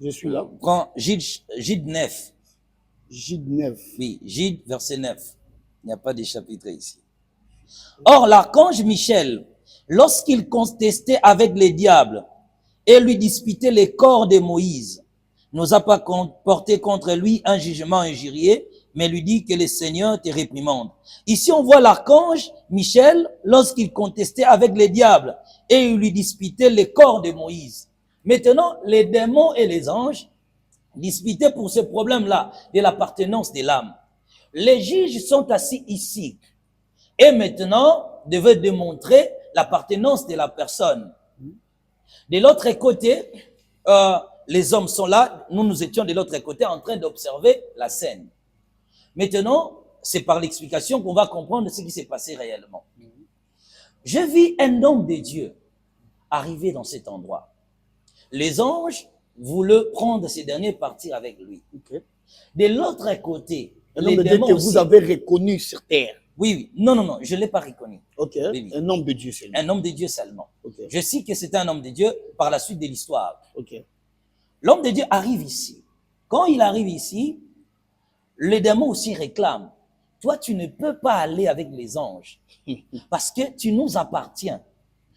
Je suis là. Prends Gide 9. Jude 9. Oui, Gide, verset 9. Il n'y a pas de chapitre ici. Or, l'archange Michel, lorsqu'il contestait avec les diables et lui disputait les corps de Moïse, n'osa pas porter contre lui un jugement injurié, mais lui dit que le Seigneur te réprimande. Ici, on voit l'archange Michel lorsqu'il contestait avec les diables et il lui disputait les corps de Moïse. Maintenant, les démons et les anges disputaient pour ce problème-là de l'appartenance de l'âme. Les juges sont assis ici et maintenant devaient démontrer l'appartenance de la personne. De l'autre côté, les hommes sont là, nous étions de l'autre côté en train d'observer la scène. Maintenant, c'est par l'explication qu'on va comprendre ce qui s'est passé réellement. Je vis un homme de Dieu arriver dans cet endroit. Les anges voulaient prendre ces derniers et partir avec lui. Okay. De l'autre côté, un homme de Dieu que vous avez reconnu sur terre. Oui. Non, je ne l'ai pas reconnu. Ok, oui. Un homme de Dieu seulement. Un homme de Dieu seulement. Okay. Je sais que c'est un homme de Dieu par la suite de l'histoire. Okay. L'homme de Dieu arrive ici. Quand il arrive ici, les démons aussi réclament. Toi, tu ne peux pas aller avec les anges parce que tu nous appartiens.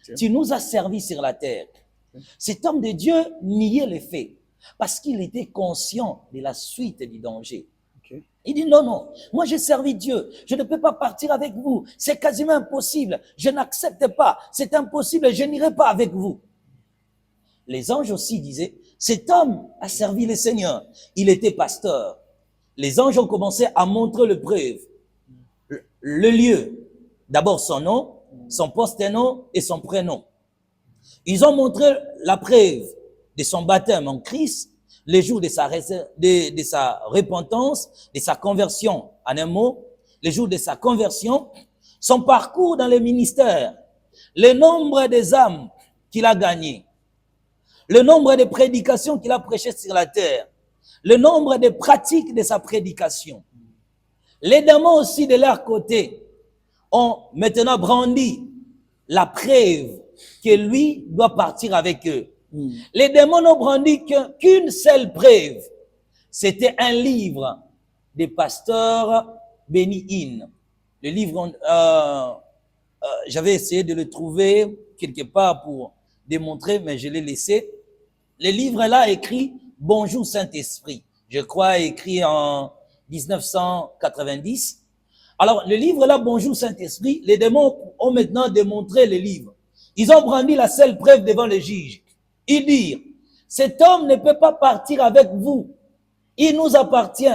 Okay. Tu nous as servi sur la terre. Okay. Cet homme de Dieu niait les faits parce qu'il était conscient de la suite du danger. Okay. Il dit non, moi j'ai servi Dieu, je ne peux pas partir avec vous, c'est quasiment impossible, je n'accepte pas, c'est impossible, je n'irai pas avec vous. Les anges aussi disaient, cet homme a servi le Seigneur, il était pasteur. Les anges ont commencé à montrer le preuve, le lieu, d'abord son nom, son post-nom et son prénom. Ils ont montré la preuve de son baptême en Christ, les jours de sa repentance, de sa conversion, en un mot, les jours de sa conversion, son parcours dans le ministère, le nombre des âmes qu'il a gagnées, le nombre de prédications qu'il a prêchées sur la terre, le nombre de pratiques de sa prédication. Les démons aussi de leur côté ont maintenant brandi la preuve que lui doit partir avec eux. Les démons n'ont brandi qu'une seule preuve. C'était un livre des pasteurs Benny Hinn. Le livre, j'avais essayé de le trouver quelque part pour démontrer, mais je l'ai laissé. Le livre-là écrit « Bonjour Saint-Esprit ». Je crois écrit en 1990. Alors, le livre-là « Bonjour Saint-Esprit », les démons ont maintenant démontré le livre. Ils ont brandi la seule preuve devant le juge. Ils dirent, cet homme ne peut pas partir avec vous. Il nous appartient.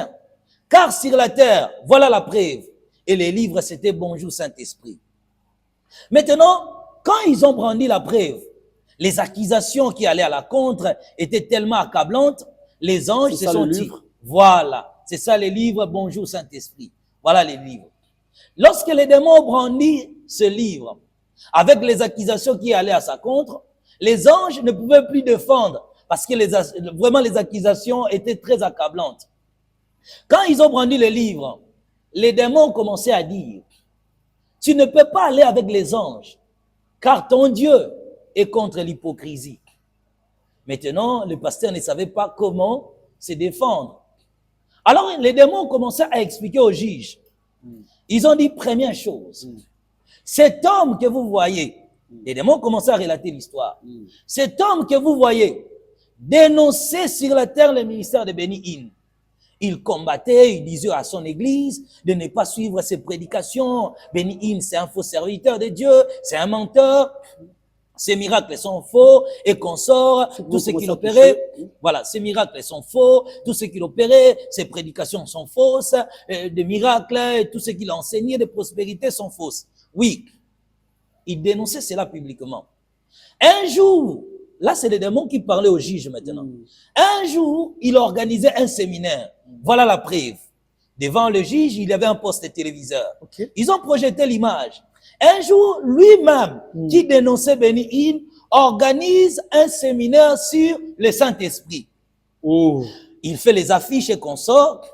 Car sur la terre, voilà la preuve. Et les livres, c'était Bonjour Saint-Esprit. Maintenant, quand ils ont brandi la preuve, les accusations qui allaient à la contre étaient tellement accablantes, les anges se sont dit, voilà, c'est ça les livres Bonjour Saint-Esprit. Voilà les livres. Lorsque les démons ont brandi ce livre, avec les accusations qui allaient à sa contre, les anges ne pouvaient plus défendre parce que vraiment les accusations étaient très accablantes. Quand ils ont brandi le livre, les démons ont commencé à dire, tu ne peux pas aller avec les anges car ton Dieu est contre l'hypocrisie. Maintenant, le pasteur ne savait pas comment se défendre. Alors, les démons ont commencé à expliquer aux juges. Ils ont dit, première chose, cet homme que vous voyez, les démons ont commencé à relater l'histoire. Cet homme que vous voyez dénonçait sur la terre le ministère de Benny Hinn. Il combattait, il disait à son église de ne pas suivre ses prédications. Benny Hinn, c'est un faux serviteur de Dieu, c'est un menteur. Ses miracles sont faux et consorts, tout ce qu'il opérait, voilà, ses miracles sont faux, tout ce qu'il opérait, ses prédications sont fausses, des miracles, tout ce qu'il a enseigné de prospérité sont fausses. Oui, il dénonçait cela publiquement. Un jour, là c'est les démons qui parlaient au juge maintenant. Un jour, il organisait un séminaire. Voilà la preuve. Devant le juge, il y avait un poste téléviseur. Okay. Ils ont projeté l'image. Un jour, lui-même, qui dénonçait Benny Hinn, organise un séminaire sur le Saint-Esprit. Oh. Il fait les affiches et consorts.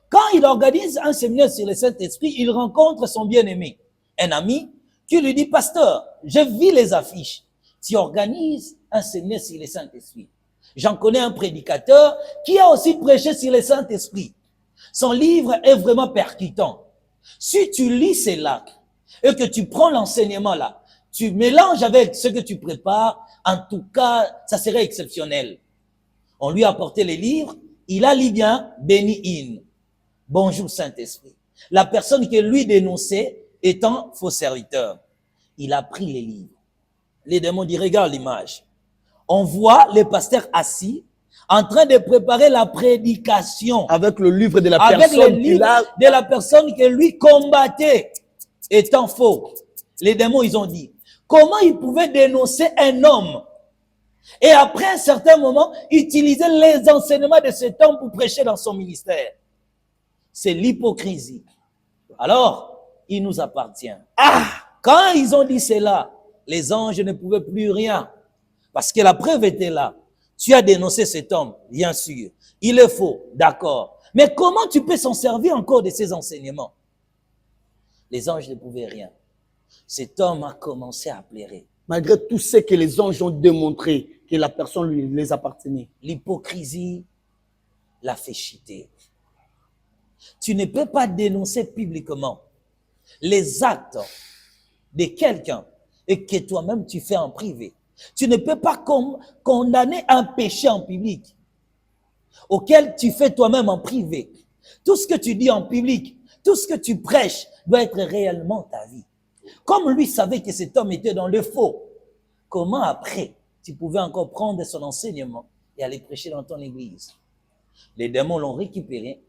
Quand il organise un séminaire sur le Saint-Esprit, il rencontre son bien-aimé, un ami, qui lui dit, pasteur, j'ai vu les affiches. Tu organises enseigné sur le Saint-Esprit. J'en connais un prédicateur qui a aussi prêché sur le Saint-Esprit. Son livre est vraiment percutant. Si tu lis cela et que tu prends l'enseignement là, tu mélanges avec ce que tu prépares, en tout cas, ça serait exceptionnel. On lui a apporté les livres, il a lu bien, béni in. Bonjour Saint-Esprit. La personne qui lui dénonçait étant faux serviteur. Il a pris les livres. Les démons disent, regarde l'image. On voit les pasteurs assis en train de préparer la prédication. Avec le livre de la avec personne le livre de la personne que lui combattait étant faux. Les démons, ils ont dit, comment il pouvait dénoncer un homme et après un certain moment, utiliser les enseignements de cet homme pour prêcher dans son ministère. C'est l'hypocrisie. Alors, il nous appartient. Quand ils ont dit cela, les anges ne pouvaient plus rien. Parce que la preuve était là. Tu as dénoncé cet homme, bien sûr. Il est faux, d'accord. Mais comment tu peux s'en servir encore de ces enseignements? Les anges ne pouvaient rien. Cet homme a commencé à pleurer. Malgré tout ce que les anges ont démontré que la personne lui les appartenait. L'hypocrisie l'a fait chuter. Tu ne peux pas dénoncer publiquement les actes de quelqu'un et que toi-même tu fais en privé. Tu ne peux pas condamner un péché en public auquel tu fais toi-même en privé. Tout ce que tu dis en public, tout ce que tu prêches doit être réellement ta vie. Comme lui savait que cet homme était dans le faux, comment après tu pouvais encore prendre son enseignement et aller prêcher dans ton église? Les démons l'ont récupéré,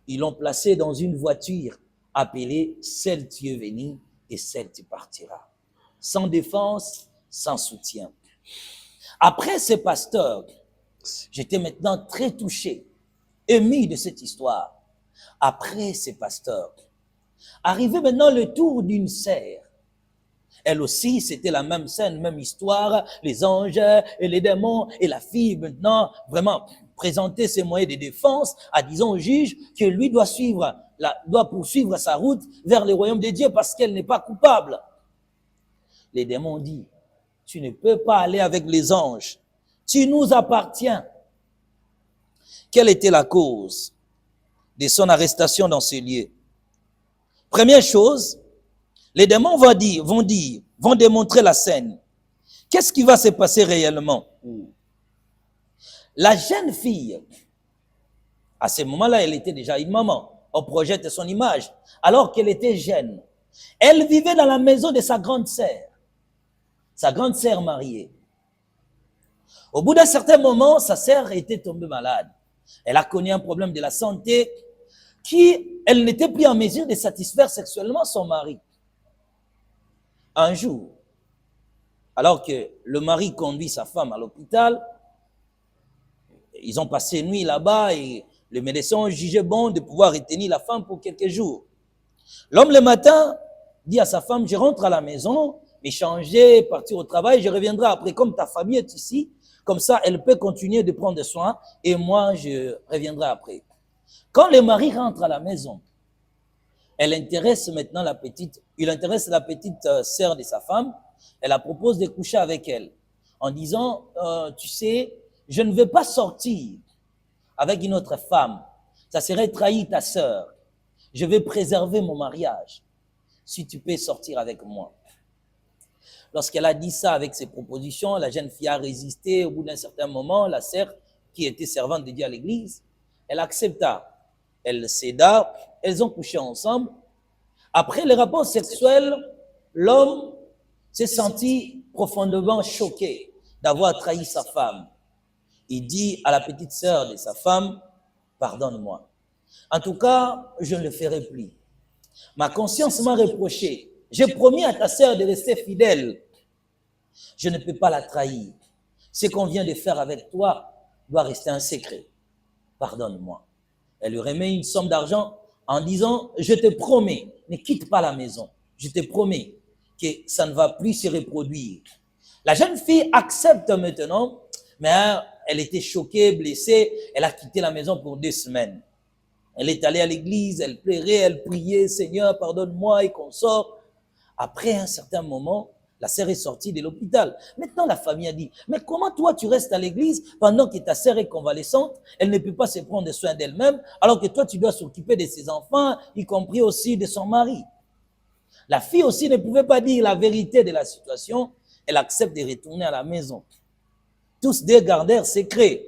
ils l'ont placé dans une voiture appelée « Celle tu es venu et celle tu partiras ». Sans défense, sans soutien. Après ce pasteur, j'étais maintenant très touché, ému de cette histoire. Après ce pasteur, arrivait maintenant le tour d'une sœur. Elle aussi, c'était la même scène, même histoire, les anges et les démons, et la fille maintenant, vraiment, présenter ses moyens de défense, à disant au juge que lui doit poursuivre sa route vers le royaume de Dieu parce qu'elle n'est pas coupable. Les démons ont dit, tu ne peux pas aller avec les anges, tu nous appartiens. Quelle était la cause de son arrestation dans ce lieu? Première chose, les démons vont démontrer la scène. Qu'est-ce qui va se passer réellement? La jeune fille, à ce moment-là, elle était déjà une maman. On projette son image. Alors qu'elle était jeune, elle vivait dans la maison de sa grande sœur mariée. Au bout d'un certain moment, sa sœur était tombée malade. Elle a connu un problème de la santé elle n'était plus en mesure de satisfaire sexuellement son mari. Un jour, alors que le mari conduit sa femme à l'hôpital, ils ont passé nuit là-bas et le médecin jugeait bon de pouvoir retenir la femme pour quelques jours. L'homme le matin dit à sa femme, je rentre à la maison, m'échanger, partir au travail, je reviendrai après. Comme ta famille est ici, comme ça elle peut continuer de prendre soin et moi je reviendrai après. Quand le mari rentre à la maison, il intéresse la petite sœur de sa femme, elle la propose de coucher avec elle en disant, tu sais, je ne veux pas sortir avec une autre femme, ça serait trahir ta sœur, je vais préserver mon mariage, si tu peux sortir avec moi. Lorsqu'elle a dit ça avec ses propositions, la jeune fille a résisté. Au bout d'un certain moment, la sœur, qui était servante de Dieu à l'église, elle accepta. Elle céda, elles ont couché ensemble. Après le rapport sexuel, l'homme s'est senti profondément choqué d'avoir trahi sa femme. Il dit à la petite sœur de sa femme, pardonne-moi. En tout cas, je ne le ferai plus. Ma conscience m'a reproché. J'ai promis à ta sœur de rester fidèle. Je ne peux pas la trahir. Ce qu'on vient de faire avec toi doit rester un secret. Pardonne-moi. Elle lui remet une somme d'argent en disant, je te promets, ne quitte pas la maison. Je te promets que ça ne va plus se reproduire. La jeune fille accepte maintenant, mais elle était choquée, blessée. Elle a quitté la maison pour 2 semaines. Elle est allée à l'église, elle pleurait, elle priait, Seigneur, pardonne-moi et qu'on sort. Après un certain moment, La sœur est sortie de l'hôpital. Maintenant, la famille a dit, mais comment toi tu restes à l'église pendant que ta sœur est convalescente, elle ne peut pas se prendre soin d'elle-même, alors que toi tu dois s'occuper de ses enfants, y compris aussi de son mari. La fille aussi ne pouvait pas dire la vérité de la situation, elle accepte de retourner à la maison. Tous deux gardèrent secret.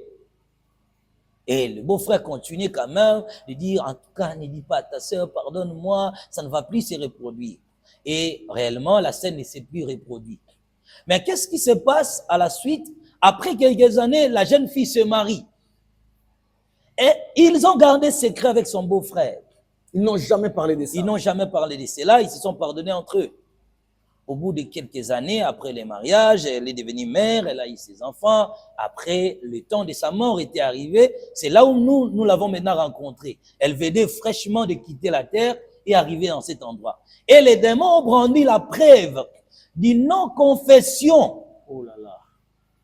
Et le beau-frère continuait quand même de dire, en tout cas, ne dis pas à ta sœur, pardonne-moi, ça ne va plus se reproduire. Et réellement, la scène ne s'est plus reproduite. Mais qu'est-ce qui se passe à la suite? Après quelques années, la jeune fille se marie. Et ils ont gardé secret avec son beau-frère. Ils n'ont jamais parlé de ça. Ils n'ont jamais parlé de cela, ils se sont pardonnés entre eux. Au bout de quelques années, après les mariages, elle est devenue mère, elle a eu ses enfants. Après, le temps de sa mort était arrivé. C'est là où nous l'avons maintenant rencontrée. Elle venait fraîchement de quitter la terre et arriver dans cet endroit. Et les démons ont brandi la preuve d'une non-confession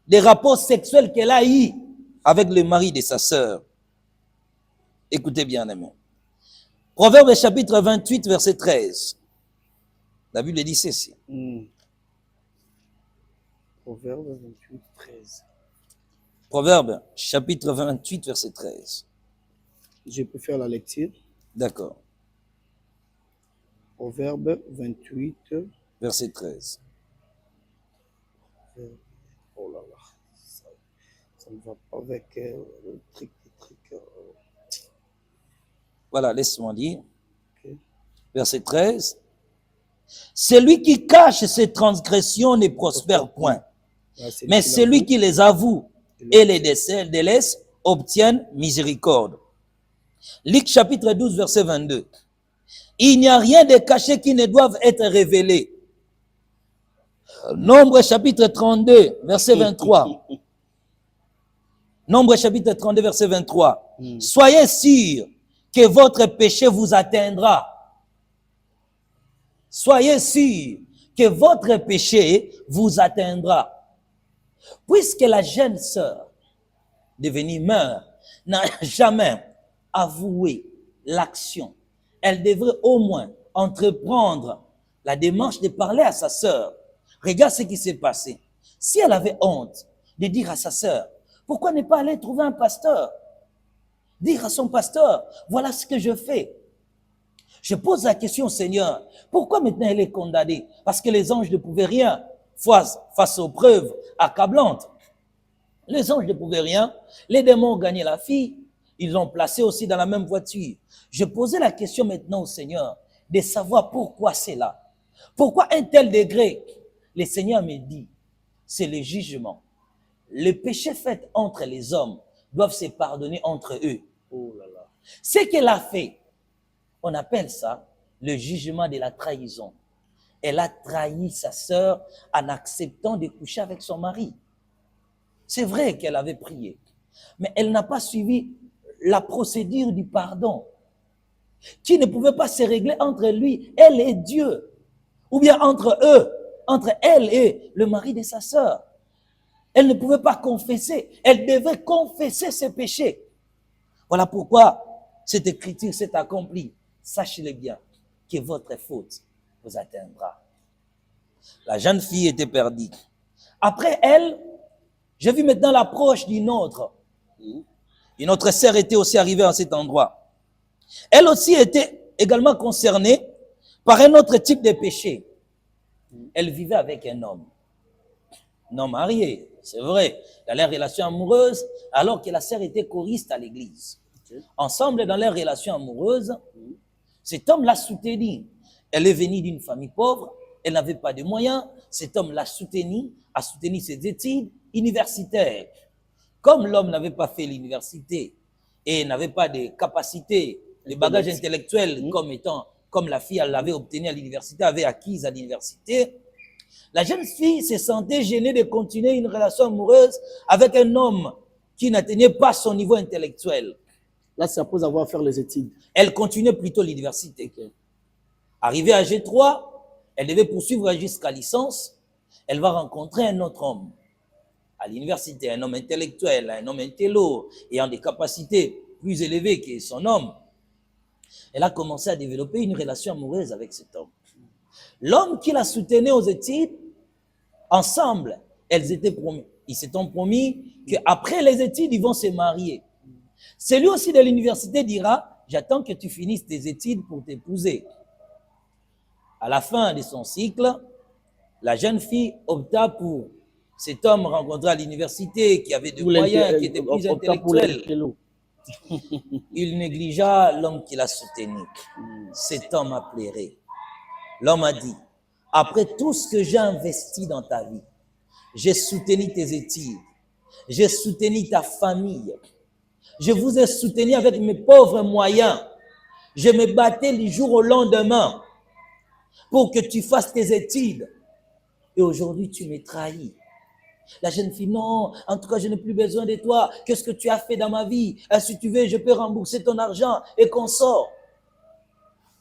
des rapports sexuels qu'elle a eus avec le mari de sa sœur. Écoutez bien, amis. Proverbe chapitre 28, verset 13. La Bible dit ceci. Proverbe 28, 13. Proverbe chapitre 28, verset 13. Je peux faire la lecture. D'accord. Proverbe 28. Verset 13. Oh là là. Ça ne va pas avec le truc. Voilà, laisse-moi dire. Okay. Verset 13. Celui qui cache ses transgressions ne prospère point, mais celui qui les avoue et les délaisse obtient miséricorde. Luc chapitre 12, verset 22. Il n'y a rien de caché qui ne doive être révélé. Nombre chapitre 32, verset 23. Nombre chapitre 32, verset 23. Soyez sûrs que votre péché vous atteindra. Soyez sûrs que votre péché vous atteindra. Puisque la jeune sœur devenue mère n'a jamais avoué l'action, elle devrait au moins entreprendre la démarche de parler à sa sœur. Regarde ce qui s'est passé. Si elle avait honte de dire à sa sœur, pourquoi ne pas aller trouver un pasteur? Dire à son pasteur, voilà ce que je fais. Je pose la question au Seigneur, pourquoi maintenant elle est condamnée? Parce que les anges ne pouvaient rien face aux preuves accablantes. Les anges ne pouvaient rien, les démons ont gagné la fille, ils l'ont placée aussi dans la même voiture. Je posais la question maintenant au Seigneur de savoir pourquoi c'est là. Pourquoi un tel degré? Le Seigneur me dit, c'est le jugement. Les péchés faits entre les hommes doivent se pardonner entre eux. Oh là là. Ce qu'elle a fait, on appelle ça le jugement de la trahison. Elle a trahi sa sœur en acceptant de coucher avec son mari. C'est vrai qu'elle avait prié, mais elle n'a pas suivi la procédure du pardon, qui ne pouvait pas se régler entre lui, elle et Dieu, ou bien entre eux, entre elle et le mari de sa sœur. Elle ne pouvait pas confesser, elle devait confesser ses péchés. Voilà pourquoi cette écriture s'est accomplie. Sachez-le bien, que votre faute vous atteindra. La jeune fille était perdue. Après elle, j'ai vu maintenant l'approche d'une autre. Une autre sœur était aussi arrivée à cet endroit. Elle aussi était également concernée par un autre type de péché. Elle vivait avec un homme marié, c'est vrai, dans leur relation amoureuse, alors que la sœur était choriste à l'église. Ensemble, dans leur relation amoureuse, cet homme l'a soutenue. Elle est venue d'une famille pauvre, elle n'avait pas de moyens. Cet homme l'a soutenue, a soutenu ses études universitaires. Comme l'homme n'avait pas fait l'université et n'avait pas de capacité, de bagages intellectuels comme la fille l'avait obtenu à l'université, avait acquis à l'université, la jeune fille se sentait gênée de continuer une relation amoureuse avec un homme qui n'atteignait pas son niveau intellectuel. Là, c'est après avoir fait les études. Elle continuait plutôt l'université. Arrivée à G3, elle devait poursuivre jusqu'à licence. Elle va rencontrer un autre homme à l'université, un homme intellectuel, un homme intello, ayant des capacités plus élevées que son homme. Elle a commencé à développer une relation amoureuse avec cet homme. L'homme qui la soutenait aux études Ensemble, elles étaient promis. Ils s'étaient promis qu'après les études, ils vont se marier. Celui aussi de l'université dira, j'attends que tu finisses tes études pour t'épouser. À la fin de son cycle, la jeune fille opta pour cet homme rencontré à l'université qui avait des moyens, qui était plus intellectuel. Il négligea l'homme qui l'a soutenu. Cet homme a pleuré. L'homme a dit, après tout ce que j'ai investi dans ta vie, j'ai soutenu tes études, j'ai soutenu ta famille, je vous ai soutenu avec mes pauvres moyens, je me battais du jour au lendemain pour que tu fasses tes études. Et aujourd'hui, tu me trahis. La jeune fille, non, en tout cas, je n'ai plus besoin de toi. Qu'est-ce que tu as fait dans ma vie? Si tu veux, je peux rembourser ton argent et qu'on sort.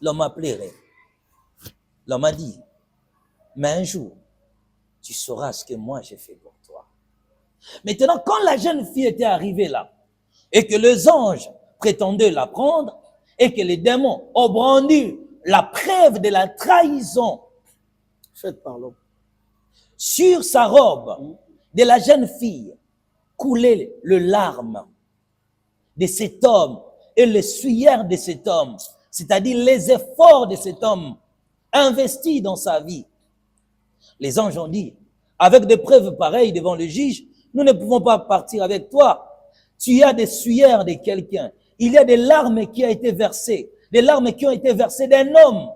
L'homme a pleuré. L'homme a dit, mais un jour, tu sauras ce que moi j'ai fait pour toi. Maintenant, quand la jeune fille était arrivée là, et que les anges prétendaient la prendre, et que les démons ont brandi la preuve de la trahison faite par l'homme, sur sa robe de la jeune fille, coulait le larme de cet homme et le suaire de cet homme, c'est-à-dire les efforts de cet homme investis dans sa vie. Les anges ont dit, avec des preuves pareilles devant le juge, nous ne pouvons pas partir avec toi. Tu as des suaires de quelqu'un. Il y a des larmes qui ont été versées. Des larmes qui ont été versées d'un homme.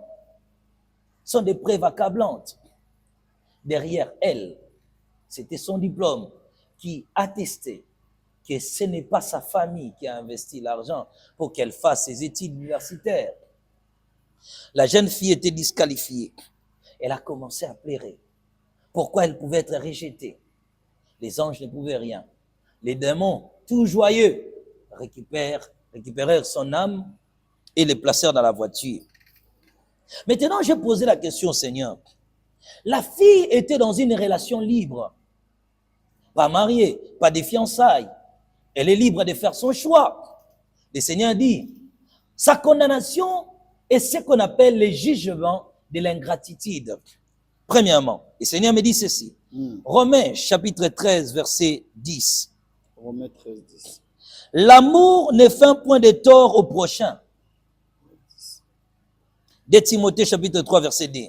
Ce sont des preuves accablantes. Derrière elle, c'était son diplôme qui attestait que ce n'est pas sa famille qui a investi l'argent pour qu'elle fasse ses études universitaires. La jeune fille était disqualifiée. Elle a commencé à pleurer. Pourquoi elle pouvait être rejetée? Les anges ne pouvaient rien. Les démons, tout joyeux, récupérèrent son âme et les placèrent dans la voiture. Maintenant, j'ai posé la question au Seigneur. La fille était dans une relation libre, pas mariée, pas de fiançailles. Elle est libre de faire son choix. Le Seigneur dit, sa condamnation est ce qu'on appelle le jugement de l'ingratitude. Premièrement, le Seigneur me dit ceci. Romains chapitre 13, verset 10. Romains 13, 10. L'amour ne fait un point de tort au prochain. De Timothée chapitre 3, verset 2.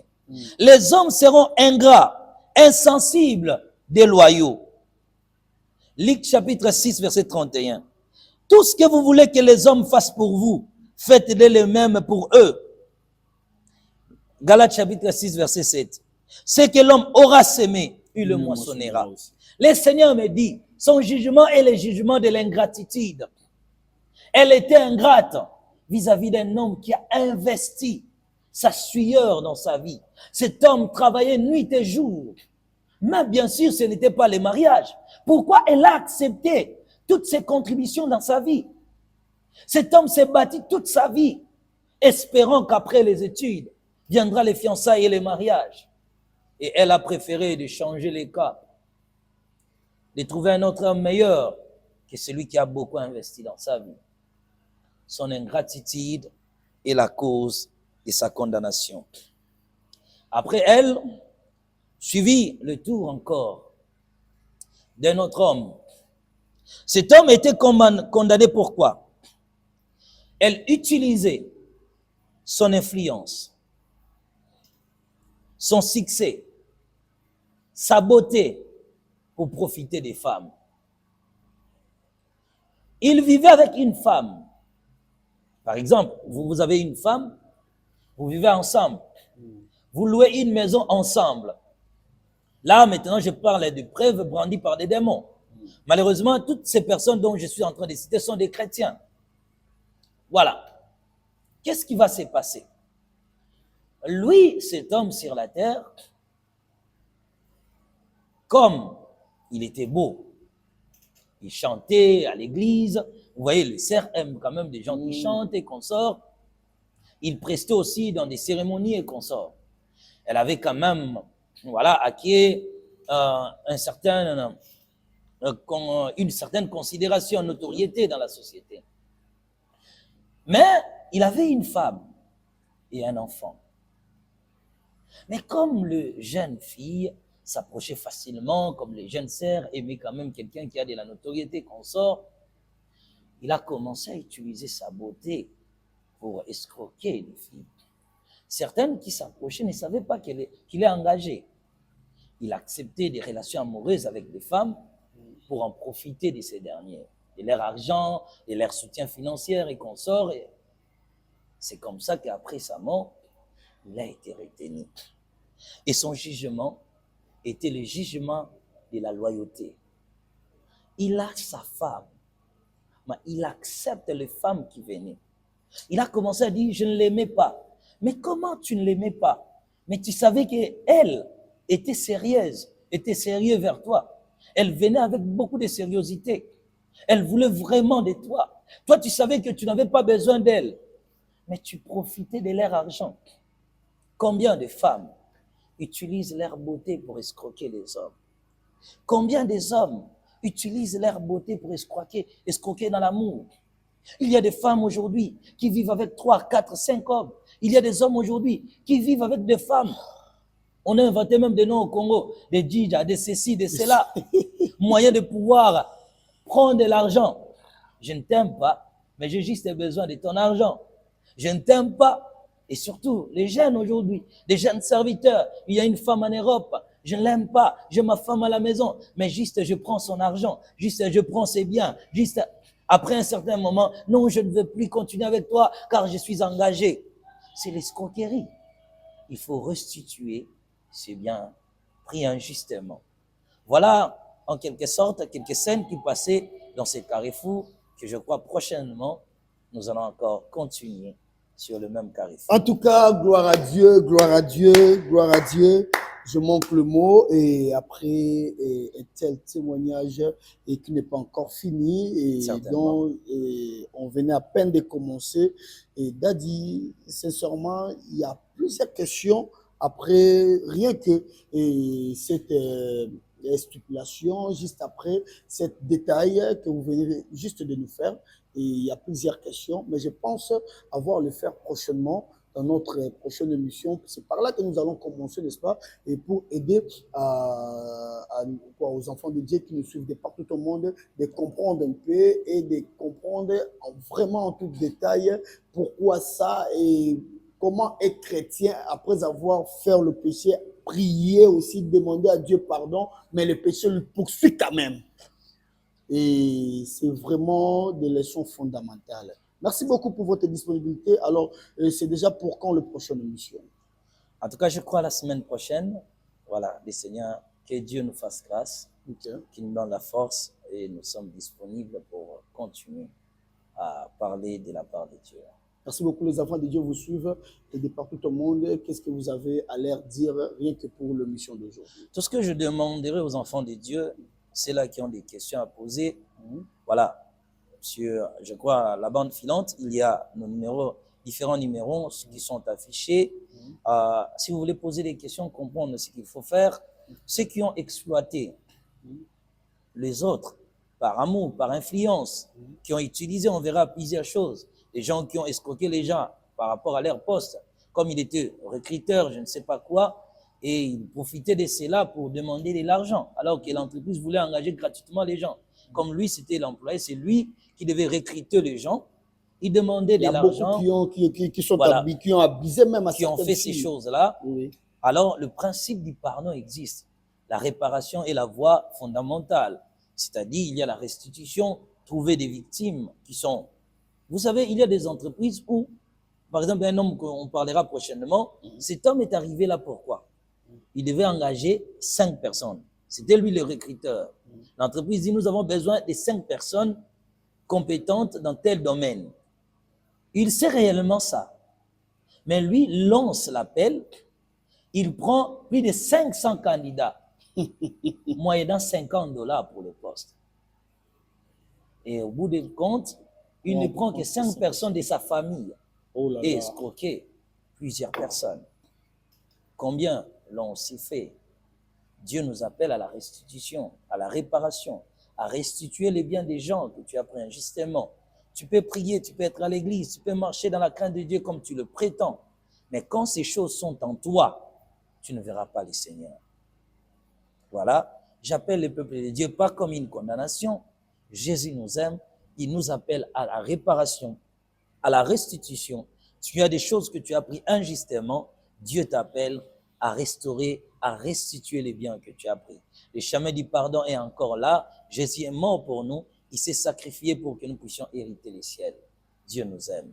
Les hommes seront ingrats, insensibles, déloyaux. Luc chapitre 6, verset 31. Tout ce que vous voulez que les hommes fassent pour vous, faites-le même pour eux. Galates chapitre 6, verset 7. Ce que l'homme aura semé, il le moissonnera. Le Seigneur me dit, son jugement est le jugement de l'ingratitude. Elle était ingrate vis-à-vis d'un homme qui a investi sa sueur dans sa vie. Cet homme travaillait nuit et jour. Mais bien sûr, ce n'était pas le mariage. Pourquoi elle a accepté toutes ses contributions dans sa vie? Cet homme s'est bâti toute sa vie, espérant qu'après les études, viendra les fiançailles et les mariages. Et elle a préféré de changer les cas, de trouver un autre homme meilleur que celui qui a beaucoup investi dans sa vie. Son ingratitude est la cause de sa condamnation. Après elle, suivit le tour encore d'un autre homme. Cet homme était condamné pourquoi? Elle utilisait son influence, son succès, sa beauté pour profiter des femmes. Il vivait avec une femme. Par exemple, vous avez une femme, vous vivez ensemble. Vous louez une maison ensemble. Là, maintenant, je parle de preuves brandies par des démons. Malheureusement, toutes ces personnes dont je suis en train de citer sont des chrétiens. Voilà. Qu'est-ce qui va se passer? Lui, cet homme sur la terre, comme il était beau, il chantait à l'église. Vous voyez, les sœurs aiment quand même des gens qui chantent et consortent. Il prestait aussi dans des cérémonies et consorts. Elle avait quand même, voilà, acquis une certaine considération, notoriété dans la société. Mais il avait une femme et un enfant. Mais comme le jeune fille, s'approcher facilement, comme les jeunes sœurs, aimer quand même quelqu'un qui a de la notoriété, qu'on sort. Il a commencé à utiliser sa beauté pour escroquer les filles. Certaines qui s'approchaient ne savaient pas qu'il est engagé. Il acceptait des relations amoureuses avec des femmes pour en profiter de ces derniers, de leur argent, de leur soutien financier et consorts. Et c'est comme ça qu'après sa mort, il a été retenu. Et son jugement était le jugement de la loyauté. Il a sa femme, mais il accepte les femmes qui venaient. Il a commencé à dire, je ne l'aimais pas. Mais comment tu ne l'aimais pas? Mais tu savais qu'elle était sérieuse vers toi. Elle venait avec beaucoup de sérieuxité. Elle voulait vraiment de toi. Toi, tu savais que tu n'avais pas besoin d'elle. Mais tu profitais de leur argent. Combien de femmes utilisent leur beauté pour escroquer les hommes? Combien des hommes utilisent leur beauté pour escroquer dans l'amour? Il y a des femmes aujourd'hui qui vivent avec 3, 4, 5 hommes. Il y a des hommes aujourd'hui qui vivent avec des femmes. On a inventé même des noms au Congo, des djidja, des ceci, des cela. Moyen de pouvoir prendre de l'argent. Je ne t'aime pas, mais j'ai juste besoin de ton argent. Je ne t'aime pas. Et surtout, les jeunes aujourd'hui, des jeunes serviteurs. Il y a une femme en Europe, je ne l'aime pas, j'ai ma femme à la maison, mais juste je prends son argent, juste je prends ses biens, juste après un certain moment, non, je ne veux plus continuer avec toi car je suis engagé. C'est l'escroquerie. Il faut restituer ces biens pris injustement. Voilà, en quelque sorte, quelques scènes qui passaient dans ces carrefours que je crois prochainement, nous allons encore continuer sur le même carrefour. En tout cas, gloire à Dieu, gloire à Dieu, gloire à Dieu. Je manque le mot et après un tel témoignage et qui n'est pas encore fini et dont on venait à peine de commencer. Et Daddy, sincèrement, il y a plusieurs questions après rien que cette stipulation, juste après cet détail que vous venez juste de nous faire. Et il y a plusieurs questions, mais je pense avoir le faire prochainement dans notre prochaine émission. C'est par là que nous allons commencer, n'est-ce pas? Et pour aider aux enfants de Dieu qui nous suivent de partout au monde, de comprendre un peu et de comprendre vraiment en tout détail pourquoi ça et comment être chrétien après avoir fait le péché, prier aussi, demander à Dieu pardon, mais le péché le poursuit quand même. Et c'est vraiment des leçons fondamentales. Merci beaucoup pour votre disponibilité. Alors, c'est déjà pour quand le prochain émission? En tout cas, je crois la semaine prochaine. Voilà, le Seigneur, que Dieu nous fasse grâce, qu'il nous donne la force et nous sommes disponibles pour continuer à parler de la part de Dieu. Merci beaucoup, les enfants de Dieu vous suivent et de partout au monde. Qu'est-ce que vous avez à leur dire rien que pour l'émission d'aujourd'hui? Tout ce que je demanderai aux enfants de Dieu, c'est là qui ont des questions à poser. Voilà, sur, je crois, la bande filante, il y a nos numéros, différents numéros qui sont affichés. Si vous voulez poser des questions, comprendre ce qu'il faut faire, ceux qui ont exploité les autres par amour, par influence, qui ont utilisé, on verra plusieurs choses. Les gens qui ont escroqué les gens par rapport à leur poste, comme il était recruteur, je ne sais pas quoi, et il profitait de cela pour demander de l'argent, alors que l'entreprise voulait engager gratuitement les gens. Comme lui, c'était l'employé, c'est lui qui devait recruter les gens. Il demandait de l'argent. Il y a beaucoup qui ont abusé même à qui ont fait ces choses-là. Oui. Alors, le principe du pardon existe. La réparation est la voie fondamentale. C'est-à-dire, il y a la restitution, trouver des victimes qui sont... Vous savez, il y a des entreprises où, par exemple, un homme qu'on parlera prochainement, cet homme est arrivé là pourquoi? Il devait engager 5 personnes. C'était lui le recruteur. L'entreprise dit, nous avons besoin de 5 personnes compétentes dans tel domaine. Il sait réellement ça. Mais lui lance l'appel, il prend plus de 500 candidats, moyennant $50 pour le poste. Et au bout du compte, il ne prend que 5 personnes de sa famille et escroquer plusieurs personnes. Combien l'ont aussi fait? Dieu nous appelle à la restitution, à la réparation, à restituer les biens des gens que tu as pris injustement. Tu peux prier, tu peux être à l'église, tu peux marcher dans la crainte de Dieu comme tu le prétends. Mais quand ces choses sont en toi, tu ne verras pas le Seigneur. Voilà, j'appelle le peuple de Dieu pas comme une condamnation. Jésus nous aime, il nous appelle à la réparation, à la restitution. Si tu as des choses que tu as pris injustement, Dieu t'appelle à restaurer, à restituer les biens que tu as pris. Le chemin du pardon est encore là. Jésus est mort pour nous. Il s'est sacrifié pour que nous puissions hériter les ciels. Dieu nous aime.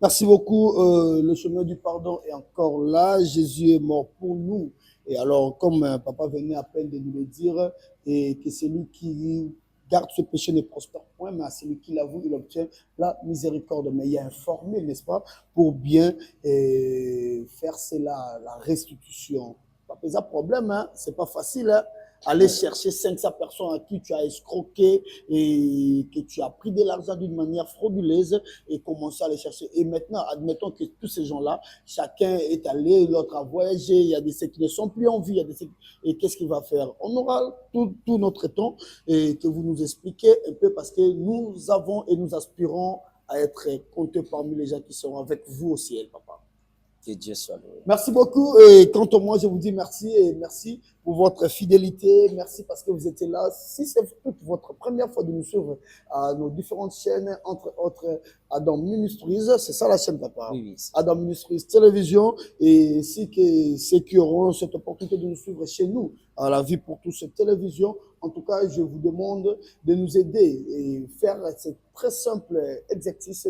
Merci beaucoup. Le chemin du pardon est encore là. Jésus est mort pour nous. Et alors, comme papa venait à peine de nous le dire, et que celui qui garde ce péché ne prospère point, mais à celui qui l'avoue, il obtient la miséricorde. Mais il y a un formule, n'est-ce pas, pour bien faire cela, la restitution. Pas de problème, hein? C'est pas facile, hein? Aller chercher 500 personnes à qui tu as escroqué et que tu as pris de l'argent d'une manière frauduleuse et commencer à les chercher. Et maintenant, admettons que tous ces gens-là, chacun est allé, l'autre a voyagé, il y a des ceux qui ne sont plus en vie, il y a des et qu'est-ce qu'il va faire? On aura tout notre temps et que vous nous expliquez un peu parce que nous avons et nous aspirons à être comptés parmi les gens qui seront avec vous au ciel, papa. Que Dieu soit loué. Merci beaucoup. Et quant à moi, je vous dis merci et merci pour votre fidélité. Merci parce que vous étiez là. Si c'est votre première fois de nous suivre à nos différentes chaînes, entre autres Adam Ministries, c'est ça la chaîne, papa. Oui. Adam Ministries Télévision. Et si que ceux qui auront cette opportunité de nous suivre chez nous, à la Vie pour tous, cette télévision, en tout cas, je vous demande de nous aider et faire ce très simple exercice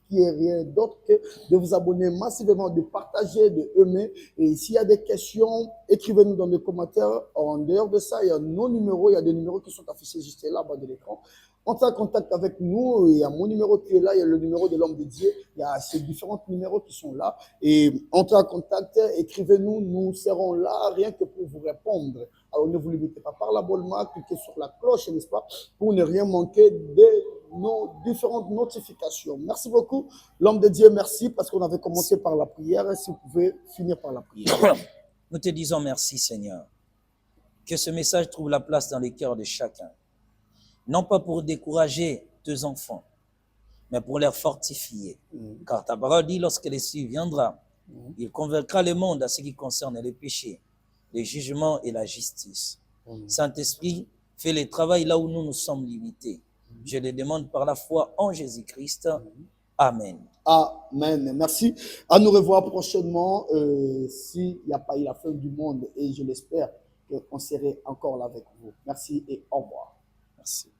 qui est rien d'autre que de vous abonner massivement, de partager, de aimer. Et s'il y a des questions, écrivez-nous dans les commentaires. En dehors de ça, il y a nos numéros, il y a des numéros qui sont affichés juste là, bas de l'écran. Entrez en contact avec nous, il y a mon numéro qui est là, il y a le numéro de l'homme de Dieu, il y a ces différents numéros qui sont là. Et entrez en contact, écrivez-nous, nous serons là rien que pour vous répondre. Alors ne vous limitez pas par l'abonnement, cliquez sur la cloche, n'est-ce pas, pour ne rien manquer de nos différentes notifications. Merci beaucoup. L'homme de Dieu, merci parce qu'on avait commencé par la prière. Si vous pouvez finir par la prière. Nous te disons merci, Seigneur. Que ce message trouve la place dans les cœurs de chacun. Non pas pour décourager tes enfants, mais pour les fortifier. Car ta parole dit, lorsque l'Esprit viendra, il convaincra le monde à ce qui concerne les péchés, les jugements et la justice. Saint-Esprit, fais le travail là où nous sommes limités. Je le demande par la foi en Jésus-Christ. Amen. Amen. Merci. À nous revoir prochainement. S'il n'y a pas eu la fin du monde, et je l'espère, qu'on serait encore là avec vous. Merci et au revoir. Merci.